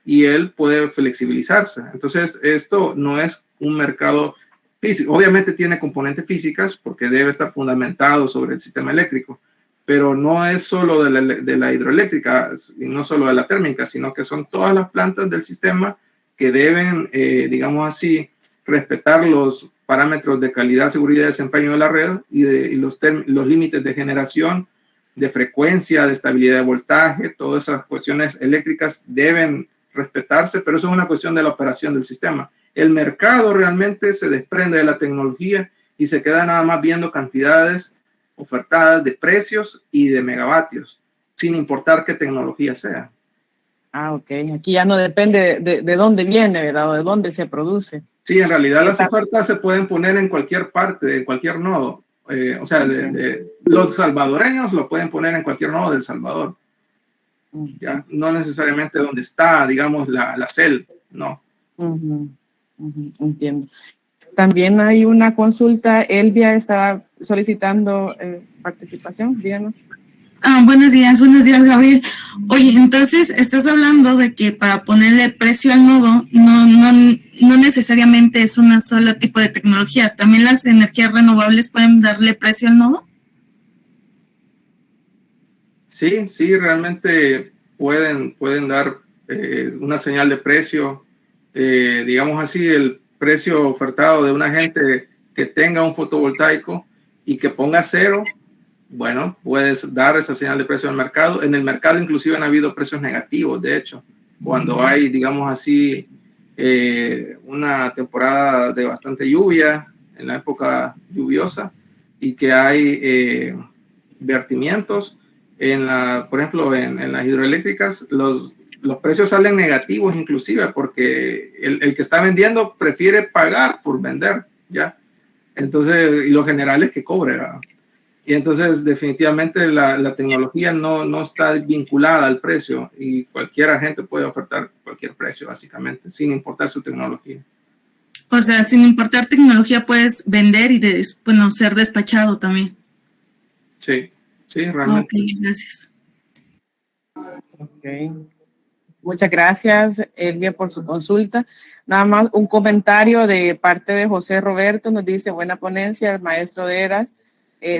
y él puede flexibilizarse. Entonces, esto no es un mercado físico. Obviamente tiene componentes físicas porque debe estar fundamentado sobre el sistema eléctrico, pero no es solo de la hidroeléctrica y no solo de la térmica, sino que son todas las plantas del sistema que deben, digamos así, respetar los parámetros de calidad, seguridad y desempeño de la red y los límites de generación, de frecuencia, de estabilidad de voltaje. Todas esas cuestiones eléctricas deben respetarse, pero eso es una cuestión de la operación del sistema. El mercado realmente se desprende de la tecnología y se queda nada más viendo cantidades ofertadas de precios y de megavatios, sin importar qué tecnología sea. Ah, ok. Aquí ya no depende de dónde viene, ¿verdad? O de dónde se produce. Sí, en realidad las ofertas se pueden poner en cualquier parte, en cualquier nodo. O sea, los salvadoreños lo pueden poner en cualquier nodo del Salvador. ¿Ya? No necesariamente donde está, digamos, la CEL, no. Entiendo. También hay una consulta. Elvia está solicitando participación. Díganos. Buenos días, Gabriel. Oye, entonces estás hablando de que para ponerle precio al nodo no necesariamente es un solo tipo de tecnología. ¿También las energías renovables pueden darle precio al nodo? Sí, realmente pueden dar una señal de precio. Digamos así, el precio ofertado de una gente que tenga un fotovoltaico y que ponga cero. Bueno, puedes dar esa señal de precio al mercado. En el mercado inclusive han habido precios negativos, de hecho, cuando hay, digamos así, una temporada de bastante lluvia, en la época lluviosa, y que hay vertimientos, por ejemplo, en las hidroeléctricas, los precios salen negativos inclusive, porque el que está vendiendo prefiere pagar por vender, ¿ya? Entonces, y lo general es que cobre, ¿verdad? Y entonces definitivamente la tecnología no está vinculada al precio y cualquier agente puede ofertar cualquier precio básicamente, sin importar su tecnología. O sea, sin importar tecnología puedes vender y ser despachado también. Sí, realmente. Ok, gracias. Ok. Muchas gracias, Elvia, por su consulta. Nada más un comentario de parte de José Roberto. Nos dice, buena ponencia, el maestro de Eras.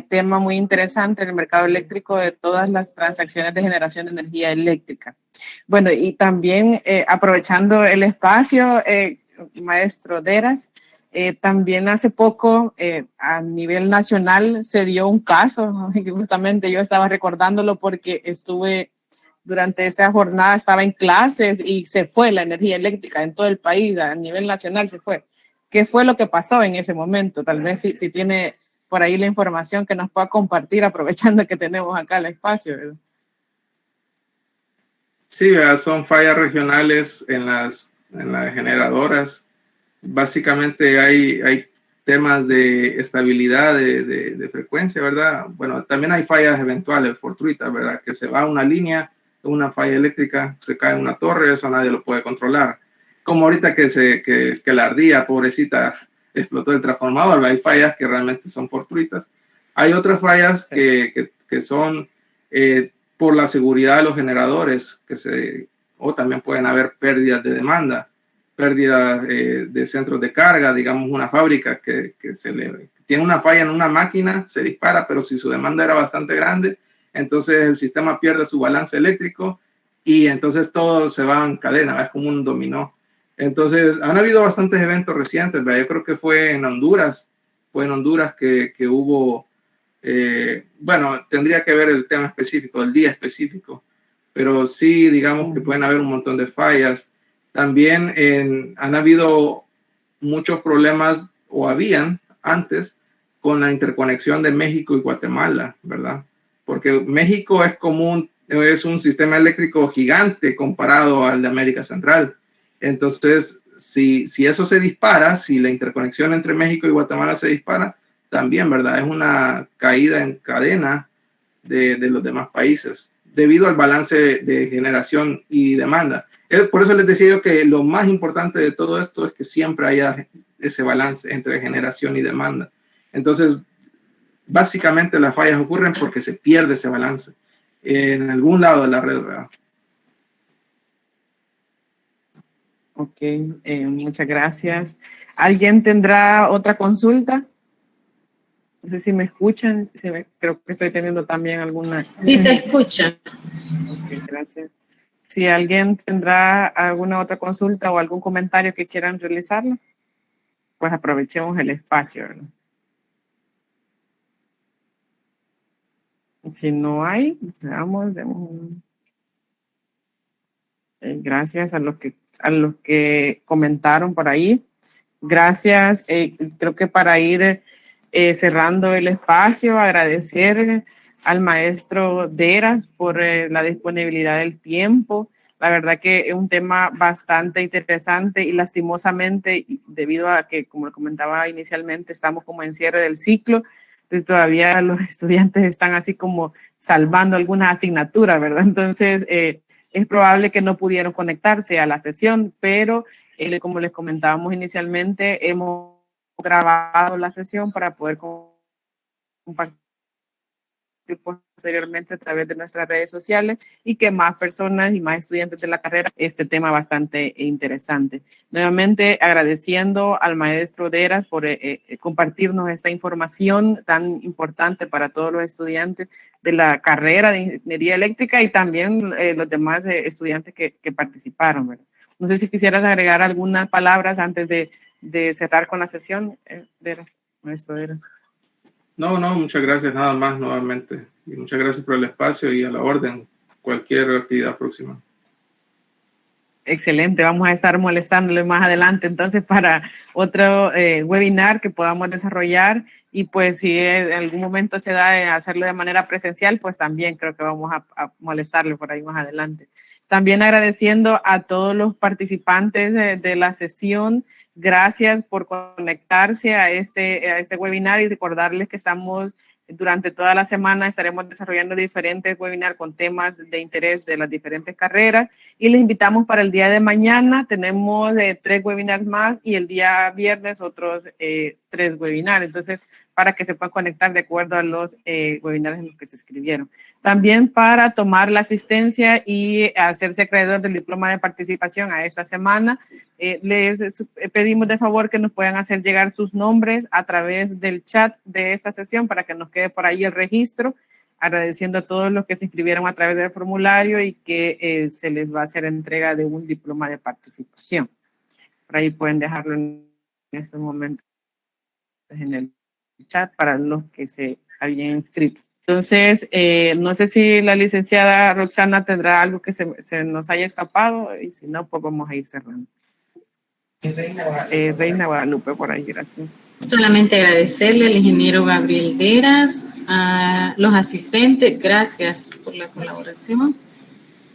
Tema muy interesante en el mercado eléctrico de todas las transacciones de generación de energía eléctrica. Bueno, y también aprovechando el espacio, maestro Deras, también hace poco a nivel nacional se dio un caso, que justamente yo estaba recordándolo porque estuve durante esa jornada, estaba en clases y se fue la energía eléctrica en todo el país, a nivel nacional se fue. ¿Qué fue lo que pasó en ese momento? Tal vez si tiene por ahí la información que nos pueda compartir, aprovechando que tenemos acá el espacio, ¿verdad? Sí, son fallas regionales en las generadoras. Básicamente hay temas de estabilidad de frecuencia, ¿verdad? Bueno, también hay fallas eventuales, fortuitas, ¿verdad? Que se va una línea, una falla eléctrica, se cae una torre, eso nadie lo puede controlar. Como ahorita que la ardilla, pobrecita, explotó el transformador, hay fallas que realmente son fortuitas. Hay otras fallas que son por la seguridad de los generadores, o también pueden haber pérdidas de demanda, pérdidas de centros de carga, digamos una fábrica que tiene una falla en una máquina, se dispara, pero si su demanda era bastante grande, entonces el sistema pierde su balance eléctrico y entonces todo se va en cadena, es como un dominó. Entonces han habido bastantes eventos recientes, ¿verdad? Yo creo que fue en Honduras que hubo, bueno, tendría que ver el tema específico, el día específico, pero sí, digamos que pueden haber un montón de fallas. También han habido muchos problemas, o habían antes, con la interconexión de México y Guatemala, ¿verdad? Porque México es un sistema eléctrico gigante comparado al de América Central. Entonces, si eso se dispara, si la interconexión entre México y Guatemala se dispara, también, ¿verdad? Es una caída en cadena de los demás países, debido al balance de generación y demanda. Por eso les decía yo que lo más importante de todo esto es que siempre haya ese balance entre generación y demanda. Entonces, básicamente las fallas ocurren porque se pierde ese balance en algún lado de la red, ¿verdad? Ok, muchas gracias. ¿Alguien tendrá otra consulta? No sé si me escuchan, creo que estoy teniendo también alguna... Sí, se escucha. Okay, gracias. Si alguien tendrá alguna otra consulta o algún comentario que quieran realizarlo, pues aprovechemos el espacio, ¿verdad? Si no hay, veamos. Gracias a los que comentaron por ahí. Gracias. Creo que para ir cerrando el espacio, agradecer al maestro Deras por la disponibilidad del tiempo. La verdad que es un tema bastante interesante y lastimosamente, debido a que, como comentaba inicialmente, estamos como en cierre del ciclo, entonces todavía los estudiantes están así como salvando algunas asignaturas, ¿verdad? Entonces, es probable que no pudieron conectarse a la sesión, pero como les comentábamos inicialmente, hemos grabado la sesión para poder compartir posteriormente a través de nuestras redes sociales y que más personas y más estudiantes de la carrera este tema bastante interesante. Nuevamente agradeciendo al maestro Deras por compartirnos esta información tan importante para todos los estudiantes de la carrera de Ingeniería Eléctrica y también los demás estudiantes que participaron, ¿verdad? No sé si quisieras agregar algunas palabras antes de cerrar con la sesión, Deras, maestro Deras. No, muchas gracias, nada más nuevamente. Y muchas gracias por el espacio y a la orden, cualquier actividad próxima. Excelente, vamos a estar molestándole más adelante entonces para otro webinar que podamos desarrollar y pues si en algún momento se da hacerlo de manera presencial, pues también creo que vamos a molestarle por ahí más adelante. También agradeciendo a todos los participantes de la sesión. Gracias por conectarse a este webinar y recordarles que estamos durante toda la semana estaremos desarrollando diferentes webinars con temas de interés de las diferentes carreras y les invitamos para el día de mañana. Tenemos 3 webinars más y el día viernes otros 3 webinars. Entonces, para que se puedan conectar de acuerdo a los webinars en los que se inscribieron. También para tomar la asistencia y hacerse acreedor del diploma de participación a esta semana, les pedimos de favor que nos puedan hacer llegar sus nombres a través del chat de esta sesión para que nos quede por ahí el registro, agradeciendo a todos los que se inscribieron a través del formulario y que se les va a hacer entrega de un diploma de participación. Por ahí pueden dejarlo en este momento en el chat para los que se habían inscrito. Entonces, no sé si la licenciada Roxana tendrá algo que se nos haya escapado y si no, pues vamos a ir cerrando. Reina Guadalupe, por ahí, gracias. Solamente agradecerle al ingeniero Gabriel Deras, a los asistentes, gracias por la colaboración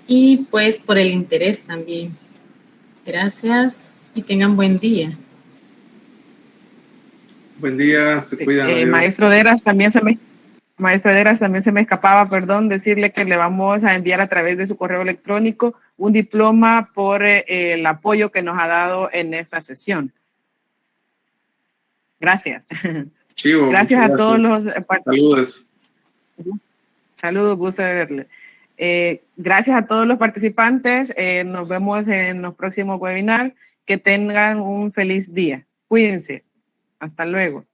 y pues por el interés también. Gracias y tengan buen día. Buen día, se cuidan. Maestro Deras, también se me escapaba, perdón, decirle que le vamos a enviar a través de su correo electrónico un diploma por el apoyo que nos ha dado en esta sesión. Gracias. Chivo, gracias a todos los saludos. Saludos, gusto de verle. Gracias a todos los participantes. Nos vemos en los próximos webinars. Que tengan un feliz día. Cuídense. Hasta luego.